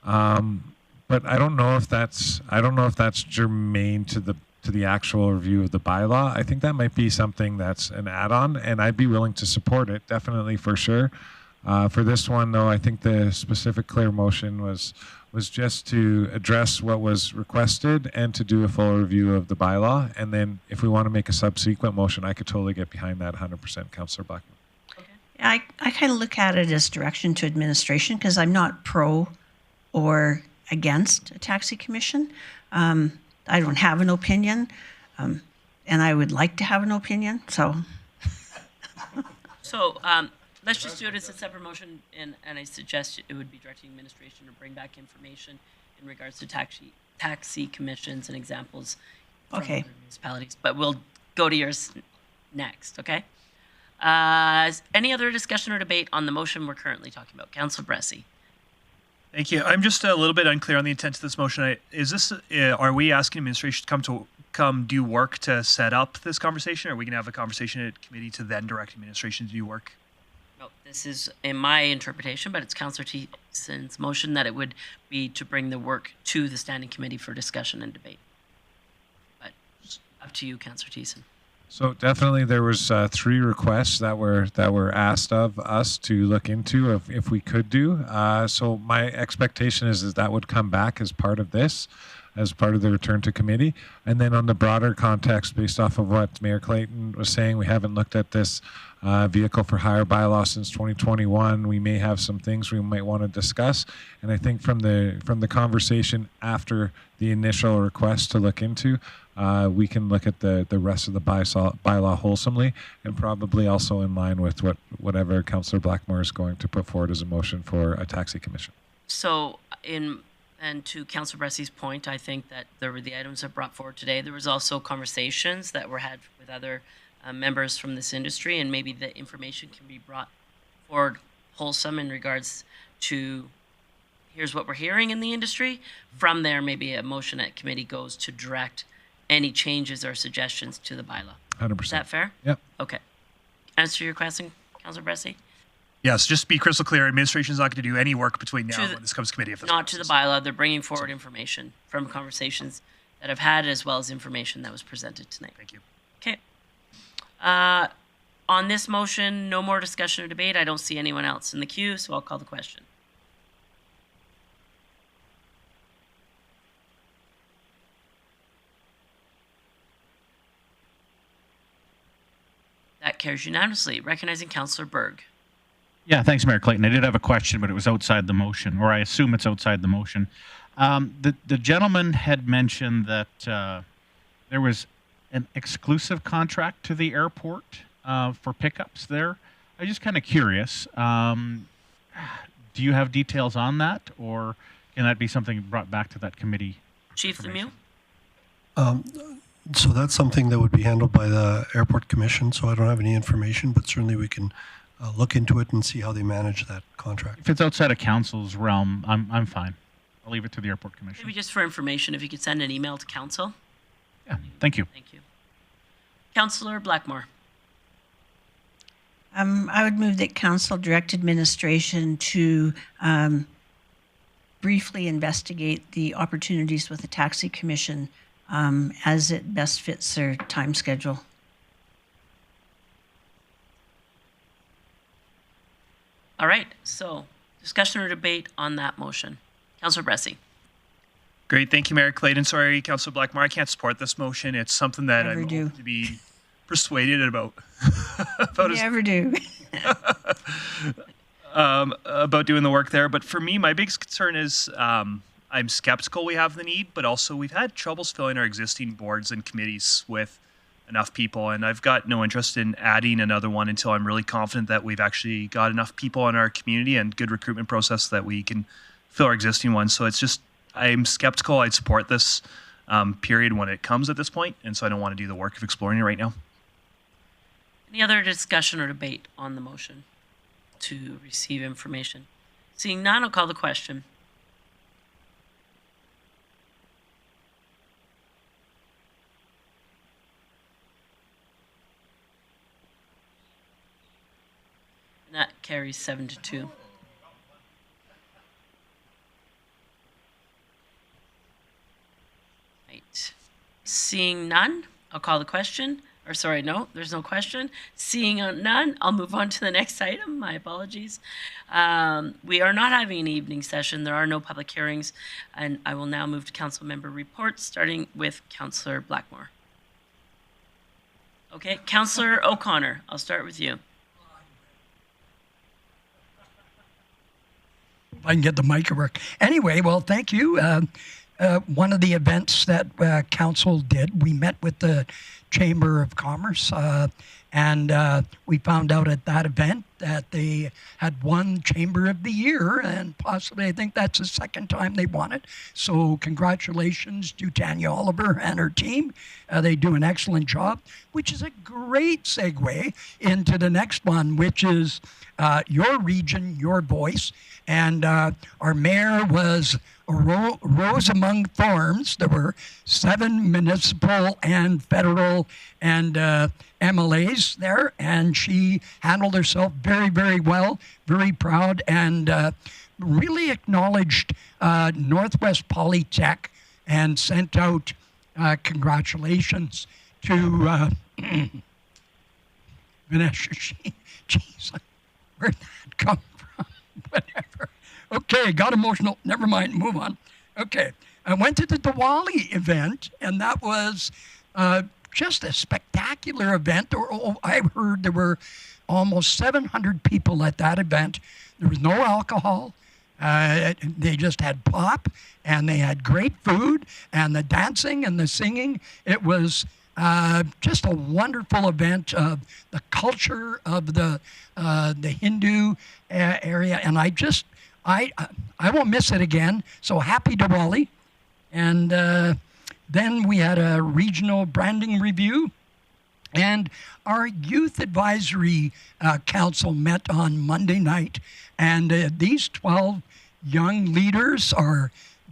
But I don't know if that's germane to the actual review of the bylaw. I think that might be something that's an add-on, and I'd be willing to support it, definitely, for sure. For this one, though, I think the specific clear motion was just to address what was requested and to do a full review of the bylaw. And then if we want to make a subsequent motion, I could totally get behind that 100%, Councillor Blackman. I kind of look at it as direction to administration, because I'm not pro or against a taxi commission. I don't have an opinion, and I would like to have an opinion. So let's just do it as a separate motion, and I suggest it would be directing administration to bring back information in regards to taxi commissions and examples from other municipalities. But we'll go to yours next, okay? Any other discussion or debate on the motion we're currently talking about? Councillor Bressie. Thank you. I'm just a little bit unclear on the intent of this motion. Are we asking administration to come do work to set up this conversation? Or are we going to have a conversation at committee to then direct administration to do work? No, this is in my interpretation, but it's Councillor Thiessen's motion that it would be to bring the work to the standing committee for discussion and debate. But up to you, Councillor Thiessen. So definitely there was 3 requests that were asked of us to look into if we could do. So my expectation is that would come back as part of this, as part of the return to committee. And then on the broader context, based off of what Mayor Clayton was saying, we haven't looked at this vehicle for hire bylaw since 2021. We may have some things we might want to discuss. And I think from the conversation after the initial request to look into, we can look at the rest of the bylaw wholesomely, and probably also in line with whatever Councillor Blackmore is going to put forward as a motion for a taxi commission. So and to Councillor Bressie's point, I think that there were the items that brought forward today. There was also conversations that were had with other members from this industry, and maybe the information can be brought forward wholesome in regards to here's what we're hearing in the industry. From there, maybe a motion at committee goes to direct any changes or suggestions to the bylaw. 100%. Is that fair? Yep. Okay. Answer your question, Councillor Bressie? Yes, just to be crystal clear, administration is not going to do any work between now and when this comes to committee. Not to the bylaw. They're bringing forward information from conversations that I've had, as well as information that was presented tonight. Thank you. Okay. On this motion, no more discussion or debate. I don't see anyone else in the queue, so I'll call the question. That carries unanimously. Recognizing Councillor Berg. Yeah, thanks, Mayor Clayton. I did have a question, but it was outside the motion, or I assume it's outside the motion. The gentleman had mentioned that there was an exclusive contract to the airport for pickups there. I'm just kind of curious. Do you have details on that, or can that be something brought back to that committee? Chief Lemieux? So that's something that would be handled by the Airport Commission, so I don't have any information, but certainly we can look into it and see how they manage that contract. If it's outside of council's realm, I'm fine. I'll leave it to the Airport Commission. Maybe just for information, if you could send an email to council. Yeah, thank you. Thank you. Councillor Blackmore. I would move that council direct administration to briefly investigate the opportunities with the taxi commission as it best fits their time schedule. All right, so Discussion or debate on that motion? Councillor Bressie. Great. Thank you, Mayor Clayton. Sorry, Councillor Blackmore, I can't support this motion. It's something that Never I'm do. hoping to be persuaded about. Never do. About doing the work there. But for me, my biggest concern is I'm skeptical we have the need, but also we've had troubles filling our existing boards and committees with enough people. And I've got no interest in adding another one until I'm really confident that we've actually got enough people in our community and good recruitment process that we can fill our existing ones. So it's just, I'm skeptical I'd support this period when it comes at this point. And so I don't want to do the work of exploring it right now. Any other discussion or debate on the motion to receive information? Seeing none, I'll call the question. And that carries 7-2. Right. Seeing none, I'll call the question. Or sorry, no, there's no question. Seeing none, I'll move on to the next item. My apologies. We are not having an evening session. There are no public hearings. And I will now move to council member reports, starting with Councillor Blackmore. Okay, Councillor O'Connor, I'll start with you. If I can get the mic to work. Anyway, well, thank you. One of the events that council did, we met with the Chamber of Commerce, and we found out at that event that they had won Chamber of the Year, and possibly I think that's the second time they won it. So congratulations to Tanya Oliver and her team. They do an excellent job, which is a great segue into the next one, which is your region, your voice. And our mayor was a rose among thorns. There were 7 municipal and federal and MLAs there, and she handled herself very, very well, very proud, and really acknowledged Northwest Polytech and sent out congratulations to Vanessa. Jeez, where'd that come from? Whatever. Okay, got emotional. Never mind, move on. Okay, I went to the Diwali event, and that was just a spectacular event. I heard there were almost 700 people at that event. There was no alcohol. They just had pop, and they had great food, and the dancing and the singing. It was just a wonderful event of the culture of the Hindu area, and I won't miss it again. So happy Diwali. And then we had a regional branding review. And our youth advisory council met on Monday night. And these 12 young leaders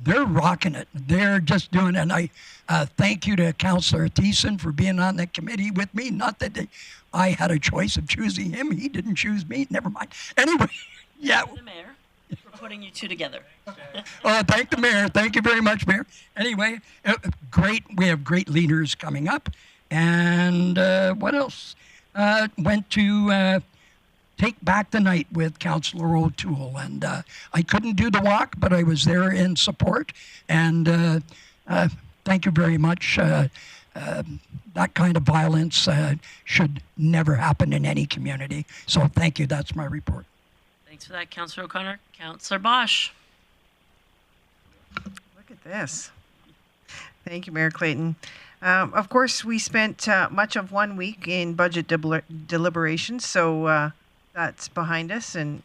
they're rocking it. They're just doing it. And I thank you to Councillor Thiessen for being on the committee with me. Not that I had a choice of choosing him. He didn't choose me. Never mind. Anyway, yeah. The mayor for putting you two together. Thank the mayor. Thank you very much, Mayor. Anyway, great. We have great leaders coming up. And what else? Went to Take Back the Night with Councillor O'Toole. And I couldn't do the walk, but I was there in support. And thank you very much. That kind of violence should never happen in any community. So thank you. That's my report. Thanks for that, Councillor O'Connor. Councillor Bosch. Look at this. Thank you, Mayor Clayton. Of course, we spent much of 1 week in budget deliberations, so that's behind us, and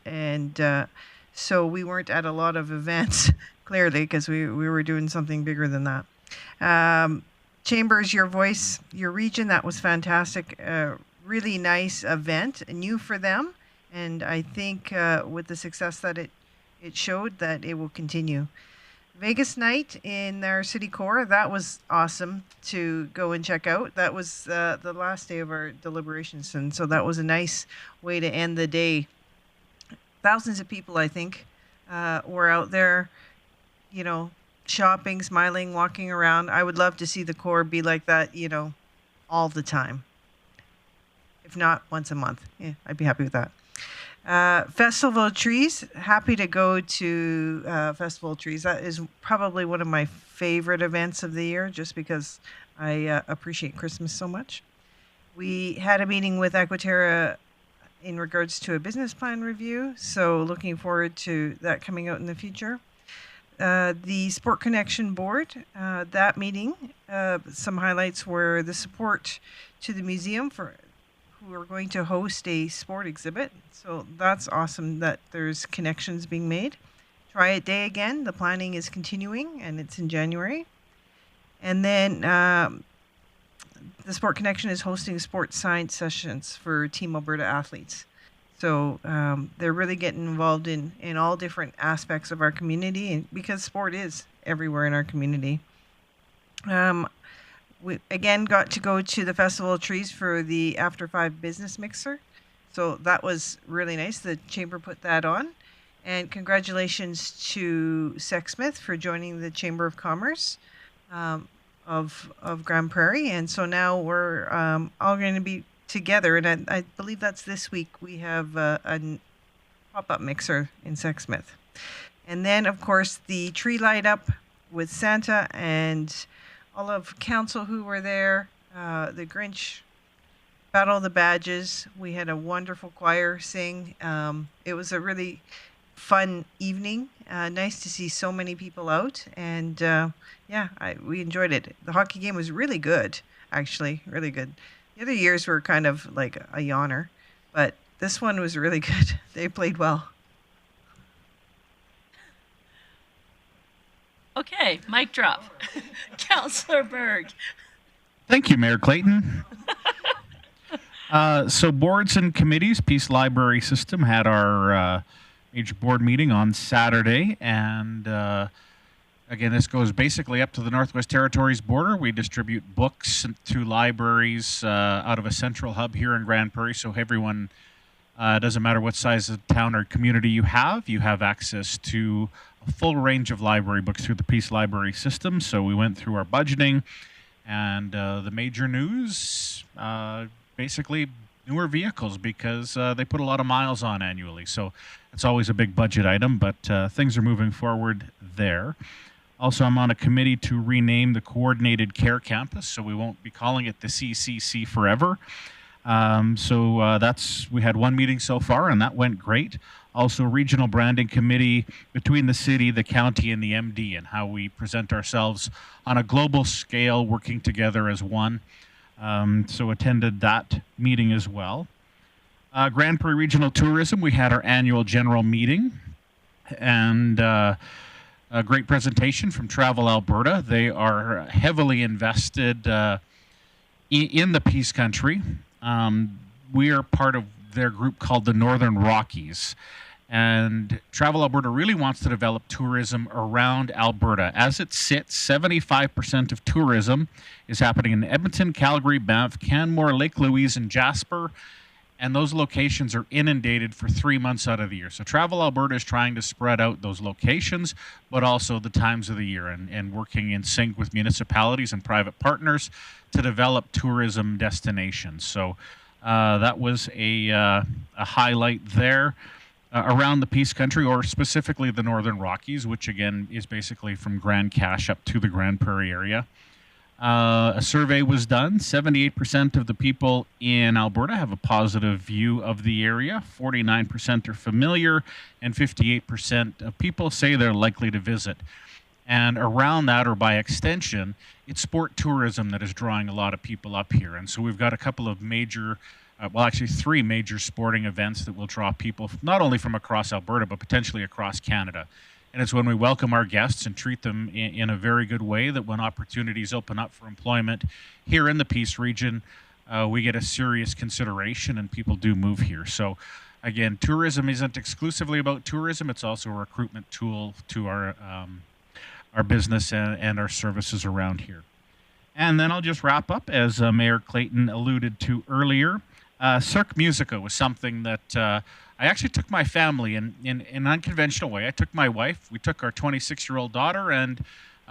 so we weren't at a lot of events, clearly, because we were doing something bigger than that. Chambers, your voice, your region, that was fantastic. Really nice event, new for them, and I think with the success that it showed, that it will continue. Vegas night in our city core, that was awesome to go and check out. That was the last day of our deliberations, and so that was a nice way to end the day. Thousands of people, I think, were out there, shopping, smiling, walking around. I would love to see the core be like that, all the time. If not once a month. Yeah, I'd be happy with that. Festival of Trees, happy to go to Festival of Trees. That is probably one of my favorite events of the year, just because I appreciate Christmas so much. We had a meeting with Aquaterra in regards to a business plan review, so looking forward to that coming out in the future. The Sport Connection Board, that meeting, some highlights were the support to the museum who are going to host a sport exhibit. So that's awesome that there's connections being made. Try It Day again, the planning is continuing and it's in January. And then the Sport Connection is hosting sports science sessions for Team Alberta athletes. So they're really getting involved in all different aspects of our community, and because sport is everywhere in our community. We again got to go to the Festival of Trees for the After 5 business mixer. So that was really nice. The Chamber put that on. And congratulations to Sexsmith for joining the Chamber of Commerce of Grande Prairie. And so now we're all going to be together. And I believe that's this week. We have a pop-up mixer in Sexsmith. And then, of course, the tree light up with Santa and all of council who were there, the Grinch, Battle of the Badges. We had a wonderful choir sing. It was a really fun evening. Nice to see so many people out. And we enjoyed it. The hockey game was really good, actually, really good. The other years were kind of like a yawner, but this one was really good. They played well. Okay, mic drop. Councillor Berg. Thank you, Mayor Clayton. So boards and committees, Peace Library System had our major board meeting on Saturday, and again, this goes basically up to the Northwest Territories border. We distribute books to libraries out of a central hub here in Grande Prairie, so everyone, doesn't matter what size of town or community you have access to a full range of library books through the Peace Library System. So we went through our budgeting, and the major news, basically newer vehicles, because they put a lot of miles on annually. So it's always a big budget item, but things are moving forward there. Also, I'm on a committee to rename the Coordinated Care Campus, so we won't be calling it the CCC forever. We had one meeting so far, and that went great. Also, regional branding committee between the city, the county, and the MD, and how we present ourselves on a global scale, working together as one. So attended that meeting as well. Grande Prairie Regional Tourism, we had our annual general meeting, and a great presentation from Travel Alberta. They are heavily invested in the Peace Country. We are part of their group called the Northern Rockies. And Travel Alberta really wants to develop tourism around Alberta. As it sits, 75% of tourism is happening in Edmonton, Calgary, Banff, Canmore, Lake Louise, and Jasper. And those locations are inundated for 3 months out of the year. So Travel Alberta is trying to spread out those locations, but also the times of the year, and working in sync with municipalities and private partners to develop tourism destinations. So that was a highlight there. Around the Peace Country, or specifically the Northern Rockies, which again is basically from Grand Cache up to the Grande Prairie area. A survey was done. 78% of the people in Alberta have a positive view of the area. 49% are familiar, and 58% of people say they're likely to visit. And around that, or by extension, it's sport tourism that is drawing a lot of people up here. And so we've got a couple of major, actually 3 major sporting events that will draw people not only from across Alberta, but potentially across Canada. And it's when we welcome our guests and treat them in a very good way that when opportunities open up for employment here in the Peace region, we get a serious consideration and people do move here. So again, tourism isn't exclusively about tourism. It's also a recruitment tool to our business and our services around here. And then I'll just wrap up, as Mayor Clayton alluded to earlier. Cirque Musica was something that I actually took my family in an unconventional way. I took my wife, we took our 26-year-old daughter, and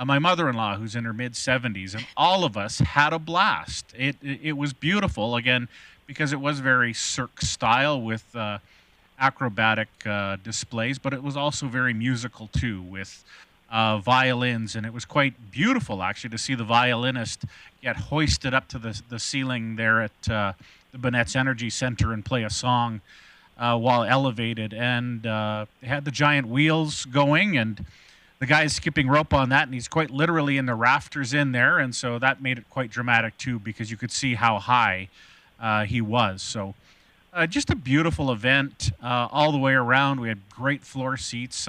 my mother-in-law, who's in her mid-70s, and all of us had a blast. It was beautiful, again, because it was very Cirque style with acrobatic displays, but it was also very musical too, with violins, and it was quite beautiful actually to see the violinist get hoisted up to the ceiling there at the Bonnett's Energy Center and play a song while elevated. And they had the giant wheels going, and the guy's skipping rope on that, and he's quite literally in the rafters in there, and so that made it quite dramatic too, because you could see how high he was. So just a beautiful event all the way around. We had great floor seats,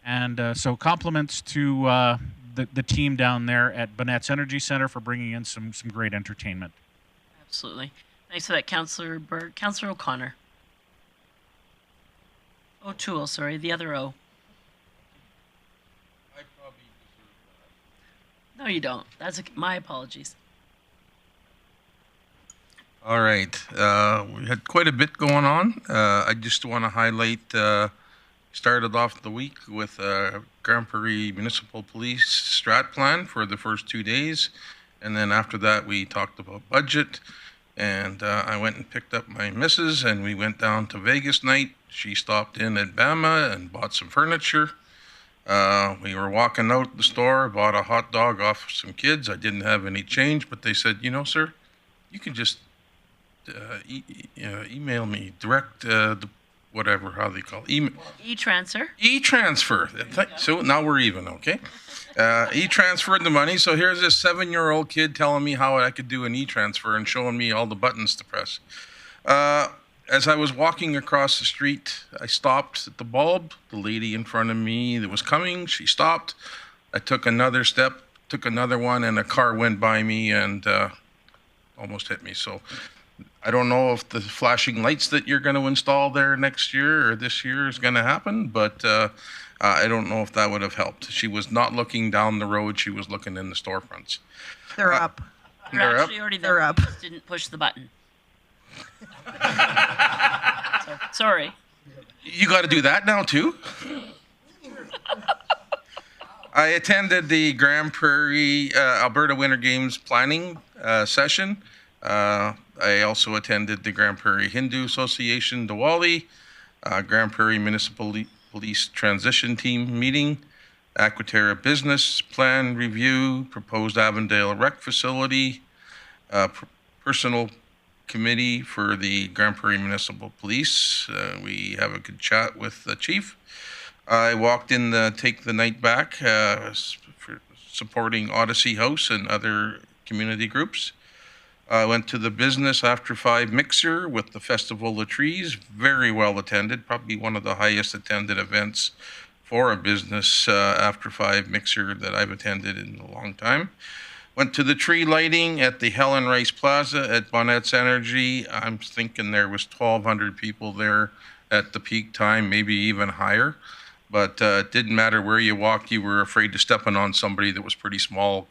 and so compliments to the team down there at Bonnett's Energy Center for bringing in some great entertainment. Absolutely. Thanks for that, Councillor Berg. Councillor O'Connor. O'Toole, sorry, the other O. I probably deserve that. No, you don't. That's my apologies. All right. We had quite a bit going on. I just want to highlight, started off the week with Grande Prairie Municipal Police strat plan for the first 2 days. And then after that, we talked about budget. And I went and picked up my missus, and we went down to Vegas night. She stopped in at Bama and bought some furniture. We were walking out the store, bought a hot dog off some kids. I didn't have any change, but they said, you know, sir, you can just email me, direct, whatever, how they call it. E-transfer. E-transfer. So now we're even, okay? E-transferred the money. So here's this 7-year-old kid telling me how I could do an e-transfer and showing me all the buttons to press. As I was walking across the street, I stopped at the bulb. The lady in front of me that was coming, she stopped. I took another step, took another one, and a car went by me and almost hit me. So I don't know if the flashing lights that you're going to install there next year or this year is going to happen, but I don't know if that would have helped. She was not looking down the road. She was looking in the storefronts. They're up. They're actually already there. They're up. You just didn't push the button. So, sorry. You got to do that now too? I attended the Grande Prairie Alberta Winter Games planning session. I also attended the Grande Prairie Hindu Association Diwali, Grande Prairie Municipal Police Transition Team meeting, Aquaterra Business Plan Review, proposed Avondale Rec Facility, personal committee for the Grande Prairie Municipal Police. We have a good chat with the chief. I walked in the Take the Night Back for supporting Odyssey House and other community groups. I went to the Business After 5 mixer with the Festival of Trees, very well attended, probably one of the highest attended events for a Business After 5 mixer that I've attended in a long time. Went to the tree lighting at the Helen Rice Plaza at Bonnett's Energy. I'm thinking there was 1,200 people there at the peak time, maybe even higher. But it didn't matter where you walked, you were afraid to stepping on somebody that was pretty small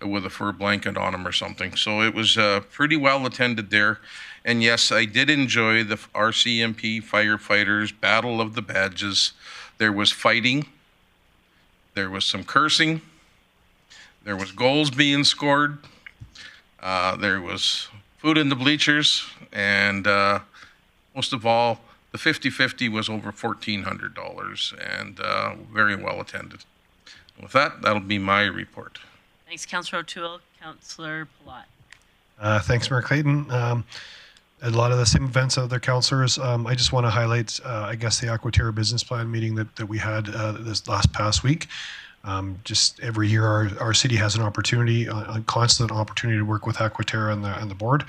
with a fur blanket on them or something. So it was pretty well attended there. And yes, I did enjoy the RCMP Firefighters Battle of the Badges. There was fighting. There was some cursing. There was goals being scored. There was food in the bleachers. And most of all, the 50-50 was over $1,400 and very well attended. With that, that'll be my report. Thanks, Councillor O'Toole. Councillor Palat. Thanks, Mayor Clayton. A lot of the same events of other councillors. I just want to highlight, I guess, the Aquaterra business plan meeting that we had this past week. Just every year, our city has an opportunity, a constant opportunity to work with Aquaterra and the board,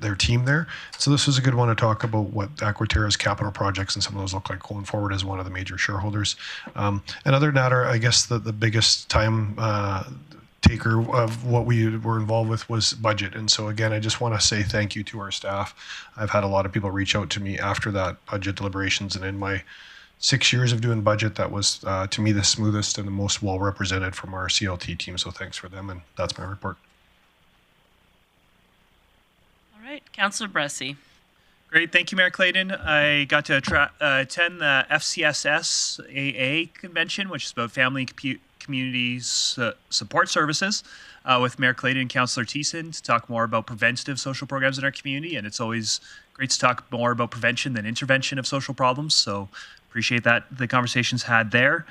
their team there. So this was a good one to talk about what Aquaterra's capital projects and some of those look like going forward as one of the major shareholders. And other than that, I guess the biggest time taker of what we were involved with was budget. And so again, I just want to say thank you to our staff. I've had a lot of people reach out to me after that budget deliberations, and in my 6 years of doing budget, that was to me the smoothest and the most well represented from our CLT team. So thanks for them, and that's my report. All right, Councillor Bressie. Great, thank you, Mayor Clayton. I got to attend the FCSS AA convention, which is about family Community Support Services with Mayor Clayton and Councillor Thiessen to talk more about preventative social programs in our community. And it's always great to talk more about prevention than intervention of social problems. So appreciate that the conversations had there.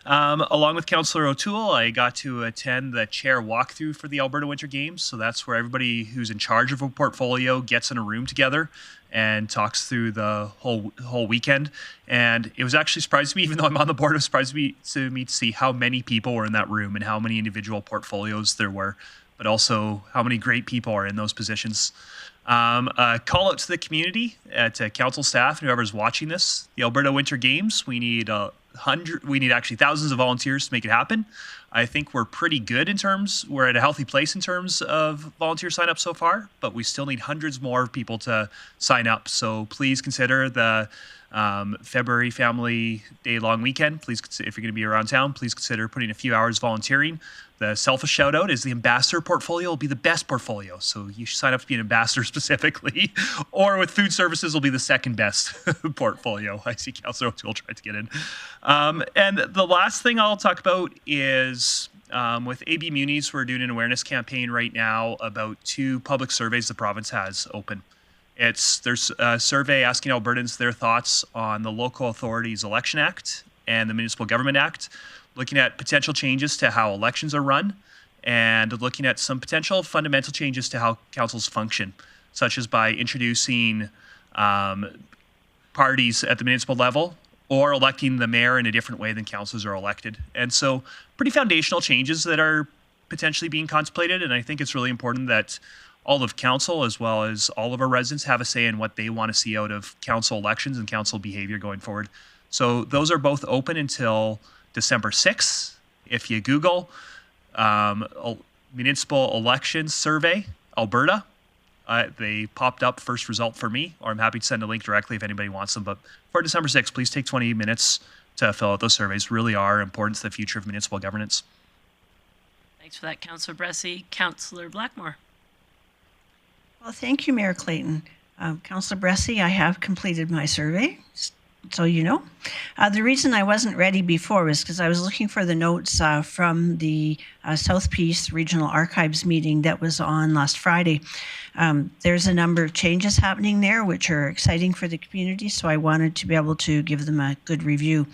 Along with Councillor O'Toole, I got to attend the chair walkthrough for the Alberta Winter Games. So that's where everybody who's in charge of a portfolio gets in a room together and talks through the whole weekend. And it was actually surprising me, even though I'm on the board, it was surprising to me to see how many people were in that room and how many individual portfolios there were, but also how many great people are in those positions. Call out to the community, to council staff and whoever's watching this. The Alberta Winter Games, we need actually thousands of volunteers to make it happen. I think we're pretty good we're at a healthy place in terms of volunteer sign up so far, but we still need hundreds more people to sign up. So please consider the February Family Day long weekend. Please, if you're going to be around town, please consider putting a few hours volunteering. The selfish shout out is the ambassador portfolio will be the best portfolio. So you should sign up to be an ambassador specifically, or with food services will be the second best portfolio. I see Councillor O'Toole tried to get in. And the last thing I'll talk about is with AB Munis, we're doing an awareness campaign right now about 2 public surveys the province has open. There's a survey asking Albertans their thoughts on the Local Authorities Election Act and the Municipal Government Act, looking at potential changes to how elections are run and looking at some potential fundamental changes to how councils function, such as by introducing parties at the municipal level or electing the mayor in a different way than councils are elected. And so pretty foundational changes that are potentially being contemplated. And I think it's really important that all of council, as well as all of our residents, have a say in what they want to see out of council elections and council behavior going forward. So those are both open until December 6th. If you Google Municipal Elections Survey, Alberta, they popped up first result for me, or I'm happy to send a link directly if anybody wants them. But for December 6th, please take 20 minutes to fill out those surveys. Really are important to the future of municipal governance. Thanks for that, Councillor Bressie. Councillor Blackmore. Well, thank you, Mayor Clayton. Councillor Bressie, I have completed my survey, so you know. The reason I wasn't ready before was because I was looking for the notes from the South Peace Regional Archives meeting that was on last Friday. There's a number of changes happening there which are exciting for the community, so I wanted to be able to give them a good review.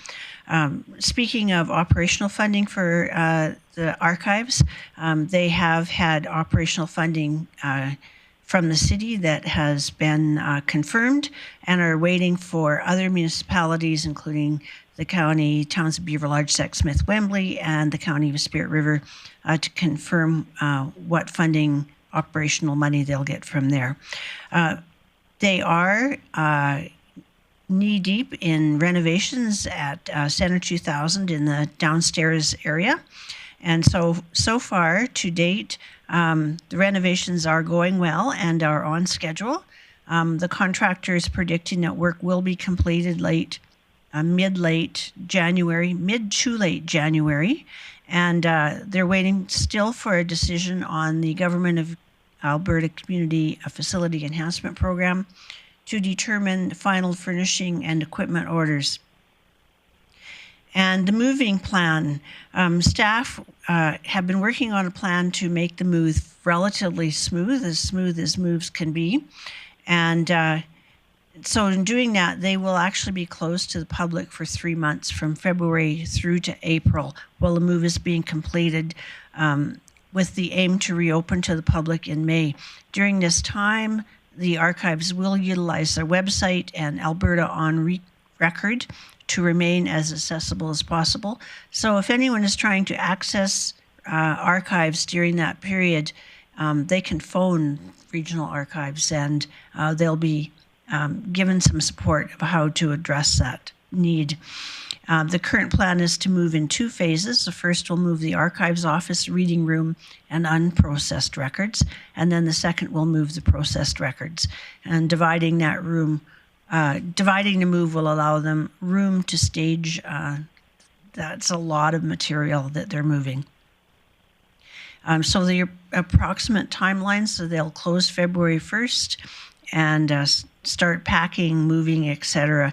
Speaking of operational funding for the archives, they have had operational funding from the city that has been confirmed and are waiting for other municipalities, including the county, towns of Beaver Lodge, Sex Smith, Wembley, and the county of Spirit River to confirm what funding, operational money they'll get from there. They are knee-deep in renovations at Center 2000 in the downstairs area. And so far, to date, the renovations are going well and are on schedule. The contractor is predicting that work will be completed mid to late January. And they're waiting still for a decision on the Government of Alberta Community Facility Enhancement Program to determine final furnishing and equipment orders. And the moving plan, staff have been working on a plan to make the move relatively smooth as moves can be. And so in doing that, they will actually be closed to the public for 3 months from February through to April while the move is being completed, with the aim to reopen to the public in May. During this time, the archives will utilize their website and Alberta on Record to remain as accessible as possible. So if anyone is trying to access archives during that period, they can phone regional archives and they'll be given some support of how to address that need. The current plan is to move in 2 phases. The first will move the archives office, reading room, and unprocessed records. And then the second will move the processed records. And dividing the move will allow them room to stage. That's a lot of material that they're moving. So the approximate timeline, so they'll close February 1st and start packing, moving, etc.,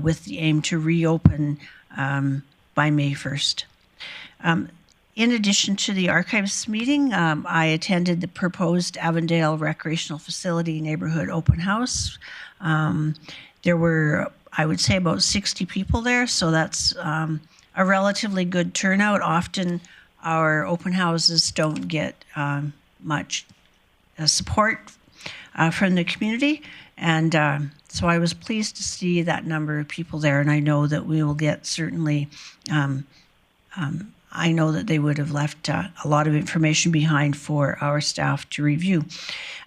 with the aim to reopen by May 1st. In addition to the archives meeting, I attended the proposed Avondale Recreational Facility Neighborhood Open House. There were, I would say, about 60 people there, so that's a relatively good turnout. Often our open houses don't get much support from the community, and so I was pleased to see that number of people there, and I know that we will get certainly I know that they would have left a lot of information behind for our staff to review.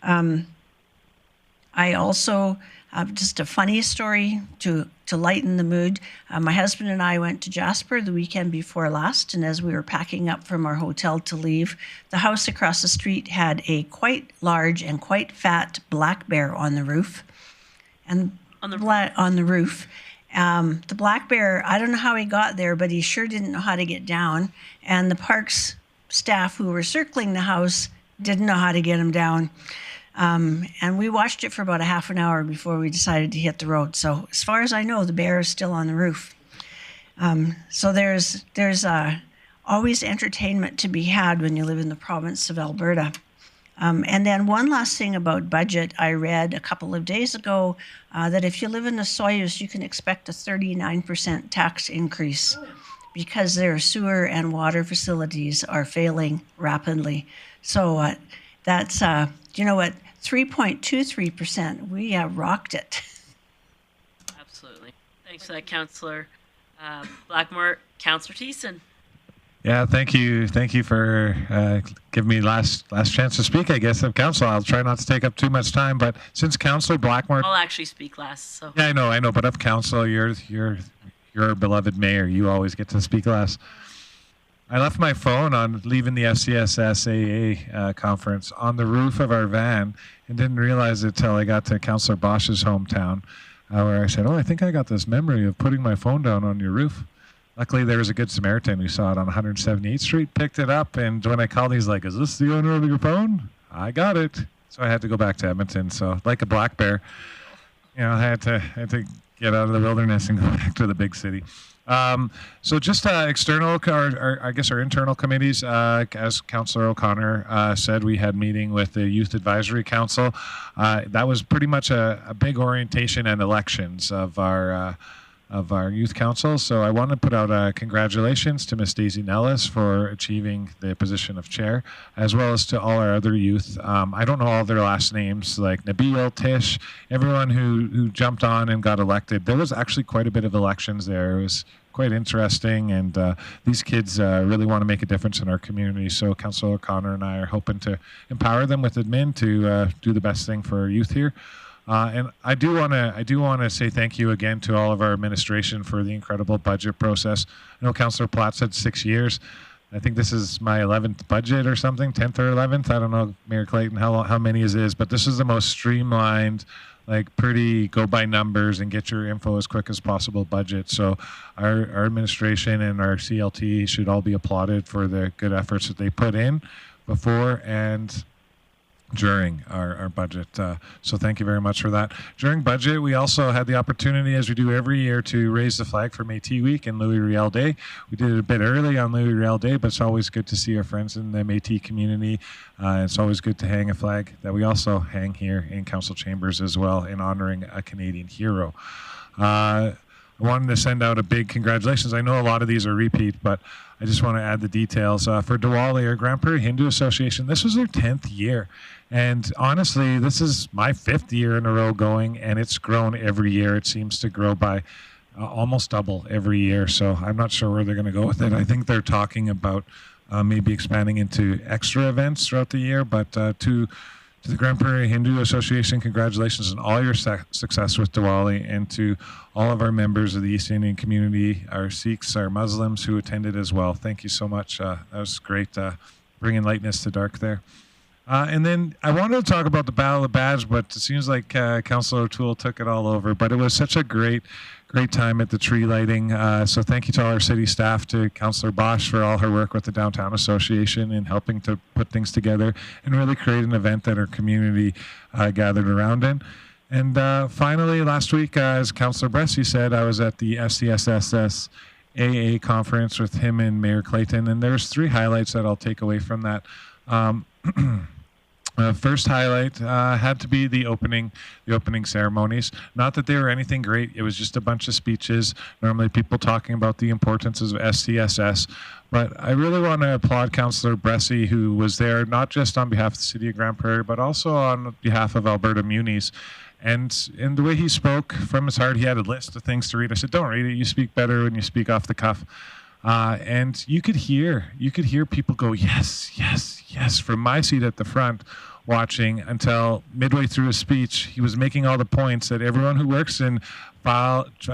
I also, just a funny story to lighten the mood. My husband and I went to Jasper the weekend before last, and as we were packing up from our hotel to leave, the house across the street had a quite large and quite fat black bear on the roof. And on the roof. The black bear, I don't know how he got there, but he sure didn't know how to get down. And the parks staff who were circling the house didn't know how to get him down. And we watched it for about a half an hour before we decided to hit the road. So as far as I know, the bear is still on the roof. So there's always entertainment to be had when you live in the province of Alberta. And then one last thing about budget, I read a couple of days ago that if you live in the Soyuz, you can expect a 39% tax increase because their sewer and water facilities are failing rapidly. So that's, you know what, 3.23%, we rocked it. Absolutely. Thanks for that, Councillor Blackmore. Councillor Thiessen. Yeah, thank you. Thank you for giving me last chance to speak, I guess, of council. I'll try not to take up too much time, but since Councillor Blackmore... I'll actually speak last, so... Yeah, I know, but of council, you're our beloved mayor. You always get to speak last. I left my phone on leaving the FCSSAA conference on the roof of our van and didn't realize it till I got to Councillor Bosch's hometown, where I said, I think I got this memory of putting my phone down on your roof. Luckily, there was a good Samaritan who saw it on 178th Street, picked it up, and when I called, he's like, is this the owner of your phone? I got it. So I had to go back to Edmonton. So like a black bear, I had to get out of the wilderness and go back to the big city. So just external, I guess our internal committees, as Councillor O'Connor said, we had meeting with the Youth Advisory Council. That was pretty much a big orientation and elections of our youth council. So I want to put out congratulations to Miss Daisy Nellis for achieving the position of chair, as well as to all our other youth. I don't know all their last names, like Nabil, Tish, everyone who jumped on and got elected. There was actually quite a bit of elections there. It was quite interesting, and these kids really want to make a difference in our community. So Councillor O'Connor and I are hoping to empower them with admin to do the best thing for our youth here. And I do want to say thank you again to all of our administration for the incredible budget process. I know Councillor Platt said 6 years. I think this is my 11th budget or something, 10th or 11th. I don't know, Mayor Clayton, how many it is, but this is the most streamlined, like pretty go by numbers and get your info as quick as possible budget. So our administration and our CLT should all be applauded for the good efforts that they put in before and during our budget. So thank you very much for that. During budget, we also had the opportunity, as we do every year, to raise the flag for Métis Week and Louis Riel Day. We did it a bit early on Louis Riel Day, but it's always good to see our friends in the Métis community. It's always good to hang a flag that we also hang here in council chambers as well in honoring a Canadian hero. I wanted to send out a big congratulations. I know a lot of these are repeat, but I just want to add the details. For Diwali, our Grande Prairie Hindu Association, this was their 10th year. And honestly, this is my 5th year in a row going, and it's grown every year. It seems to grow by almost double every year. So I'm not sure where they're going to go with it. I think they're talking about maybe expanding into extra events throughout the year. But to the Grande Prairie Hindu Association, congratulations on all your success with Diwali, and to all of our members of the East Indian community, our Sikhs, our Muslims who attended as well. Thank you so much. That was great, bringing lightness to dark there. And then I wanted to talk about the Battle of the Badge, but it seems like Councillor O'Toole took it all over. But it was such a great time at the tree lighting. So thank you to all our city staff, to Councillor Bosch for all her work with the Downtown Association and helping to put things together and really create an event that our community gathered around in. And finally, last week, as Councillor Bressie said, I was at the FCSSAA AA conference with him and Mayor Clayton, and there's 3 highlights that I'll take away from that. First highlight had to be the opening ceremonies. Not that they were anything great. It was just a bunch of speeches. Normally people talking about the importance of SCSS. But I really want to applaud Councillor Bressie, who was there not just on behalf of the City of Grande Prairie, but also on behalf of Alberta Munis. And in the way he spoke from his heart, he had a list of things to read. I said, don't read it. You speak better when you speak off the cuff. And you could hear people go, yes, yes, yes, from my seat at the front, watching until midway through his speech. He was making all the points that everyone who works in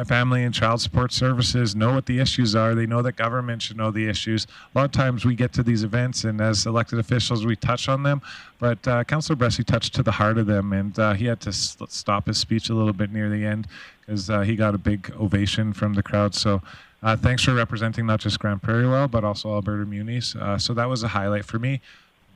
family and child support services know what the issues are. They know that government should know the issues. A lot of times we get to these events, and as elected officials, we touch on them. But Councillor Bressie touched to the heart of them, and he had to stop his speech a little bit near the end because he got a big ovation from the crowd. So thanks for representing not just Grande Prairie well, but also Alberta Munis. So that was a highlight for me.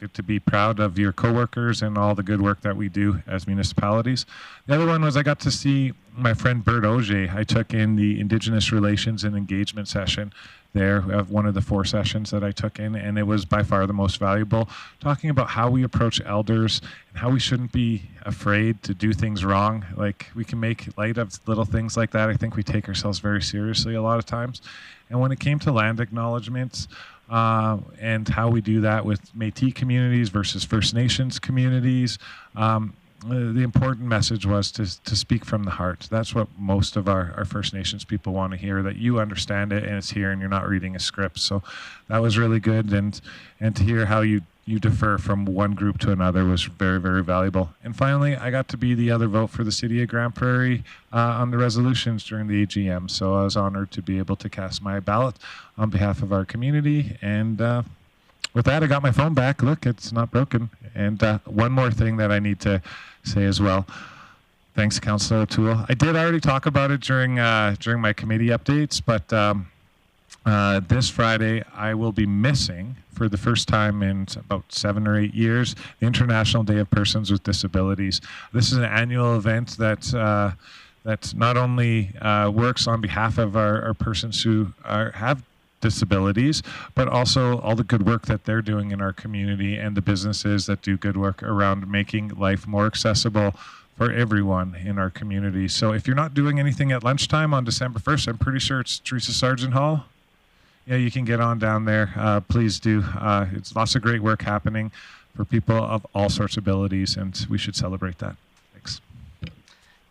Good to be proud of your coworkers and all the good work that we do as municipalities. The other one was I got to see my friend Bert Auger. I took in the Indigenous Relations and Engagement session there, one of the 4 sessions that I took in, and it was by far the most valuable, talking about how we approach elders and how we shouldn't be afraid to do things wrong. Like, we can make light of little things like that. I think we take ourselves very seriously a lot of times. And when it came to land acknowledgements, and how we do that with Métis communities versus First Nations communities. The important message was to speak from the heart. That's what most of our First Nations people want to hear, that you understand it and it's here and you're not reading a script. So that was really good, and to hear how you defer from one group to another was very, very valuable. And finally, I got to be the other vote for the City of Grande Prairie on the resolutions during the AGM. So I was honored to be able to cast my ballot on behalf of our community. And with that, I got my phone back. Look, it's not broken. And one more thing that I need to say as well. Thanks, Councillor O'Toole. I did already talk about it during my committee updates, but this Friday I will be missing, for the first time in about 7 or 8 years, the International Day of Persons with Disabilities. This is an annual event that not only works on behalf of our persons who have disabilities, but also all the good work that they're doing in our community and the businesses that do good work around making life more accessible for everyone in our community. So if you're not doing anything at lunchtime on December 1st, I'm pretty sure it's Teresa Sargent Hall. Yeah, you can get on down there. Please do. It's lots of great work happening for people of all sorts of abilities, and we should celebrate that. Thanks.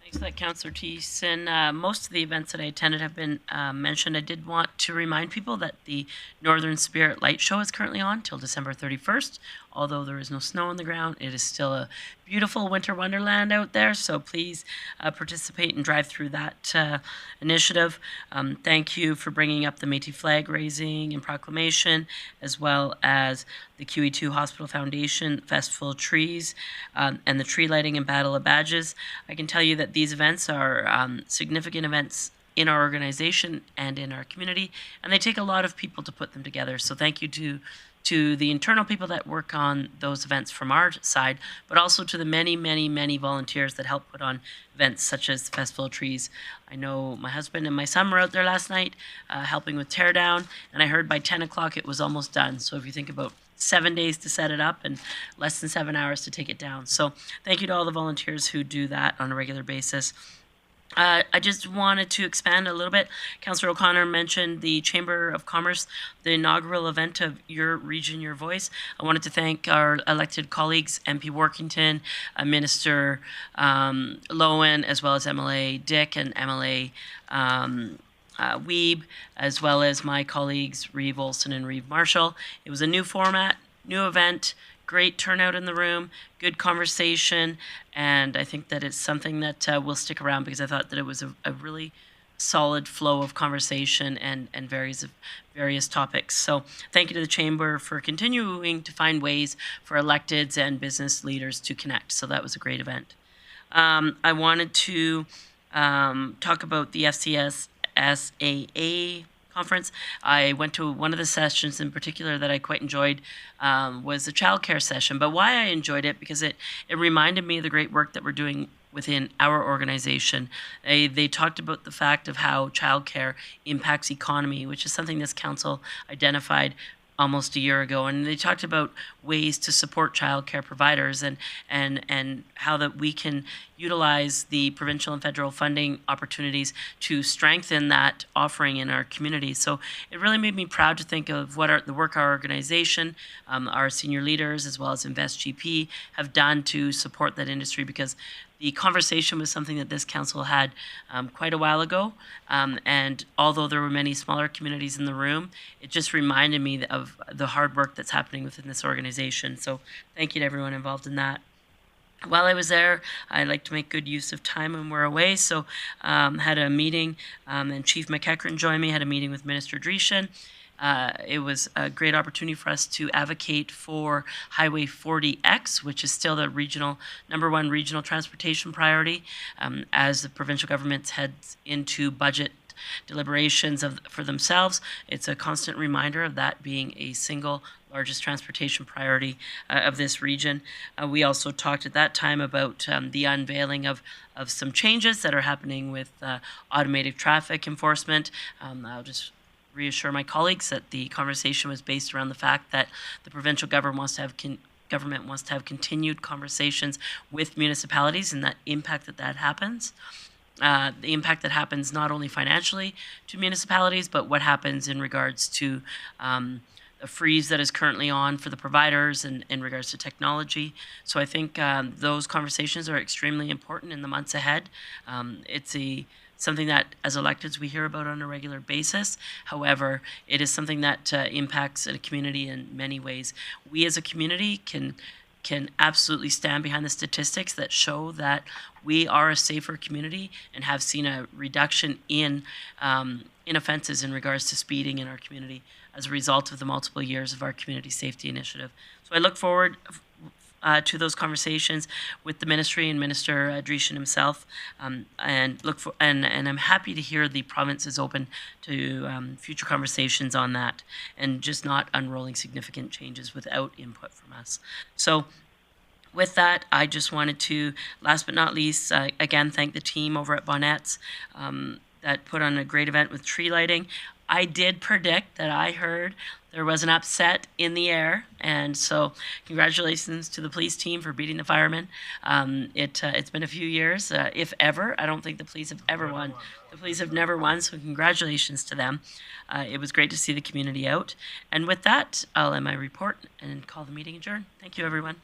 Thanks for that, Councillor Thiessen. Most of the events that I attended have been mentioned. I did want to remind people that the Northern Spirit Light Show is currently on till December 31st. Although there is no snow on the ground, it is still a beautiful winter wonderland out there. So please participate and drive through that initiative. Thank you for bringing up the Métis flag raising and proclamation, as well as the QE2 Hospital Foundation Festival of Trees, and the tree lighting and Battle of Badges. I can tell you that these events are significant events in our organization and in our community, and they take a lot of people to put them together. So thank you to the internal people that work on those events from our side, but also to the many, many, many volunteers that help put on events such as the Festival of Trees. I know my husband and my son were out there last night helping with teardown, and I heard by 10 o'clock it was almost done. So if you think about 7 days to set it up and less than 7 hours to take it down. So thank you to all the volunteers who do that on a regular basis. I just wanted to expand a little bit. Councillor O'Connor mentioned the Chamber of Commerce, the inaugural event of Your Region, Your Voice. I wanted to thank our elected colleagues, MP Workington, Minister Lowen, as well as MLA Dick and MLA Weeb, as well as my colleagues Reeve Olson and Reeve Marshall. It was a new format, new event, great turnout in the room, good conversation, and I think that it's something that will stick around because I thought that it was a really solid flow of conversation and various topics. So thank you to the Chamber for continuing to find ways for electeds and business leaders to connect. So that was a great event. I wanted to talk about the FCS SAA conference. I went to one of the sessions in particular that I quite enjoyed, was the childcare session. But why I enjoyed it, because it reminded me of the great work that we're doing within our organization. They talked about the fact of how childcare impacts economy, which is something this council identified almost a year ago, and they talked about ways to support childcare providers and how that we can utilize the provincial and federal funding opportunities to strengthen that offering in our community. So it really made me proud to think of what the work our organization, our senior leaders, as well as InvestGP have done to support that industry, because the conversation was something that this council had quite a while ago, and although there were many smaller communities in the room, it just reminded me of the hard work that's happening within this organization. So thank you to everyone involved in that. While I was there, I like to make good use of time when we're away, so had a meeting, and Chief McEachran joined me, had a meeting with Minister Dreeshen. It was a great opportunity for us to advocate for Highway 40X, which is still the #1 regional transportation priority, as the provincial government heads into budget deliberations for themselves. It's a constant reminder of that being a single largest transportation priority of this region. We also talked at that time about the unveiling of some changes that are happening with automated traffic enforcement. I'll just reassure my colleagues that the conversation was based around the fact that the provincial government wants to have continued conversations with municipalities, and that impact that happens. The impact that happens not only financially to municipalities, but what happens in regards to a freeze that is currently on for the providers and in regards to technology. So I think those conversations are extremely important in the months ahead. It's something that as electeds we hear about on a regular basis. However, it is something that impacts a community in many ways. We as a community can absolutely stand behind the statistics that show that we are a safer community and have seen a reduction in offenses in regards to speeding in our community as a result of the multiple years of our community safety initiative. So I look forward to those conversations with the ministry and Minister Dreeshen himself, and I'm happy to hear the province is open to future conversations on that, and just not unrolling significant changes without input from us. So with that, I just wanted to, last but not least, again thank the team over at Bonnet's that put on a great event with tree lighting. I did predict that I heard there was an upset in the air, and so congratulations to the police team for beating the firemen. It's been a few years, if ever. I don't think the police have ever won. The police have never won, so congratulations to them. It was great to see the community out. And with that, I'll end my report and call the meeting adjourned. Thank you, everyone.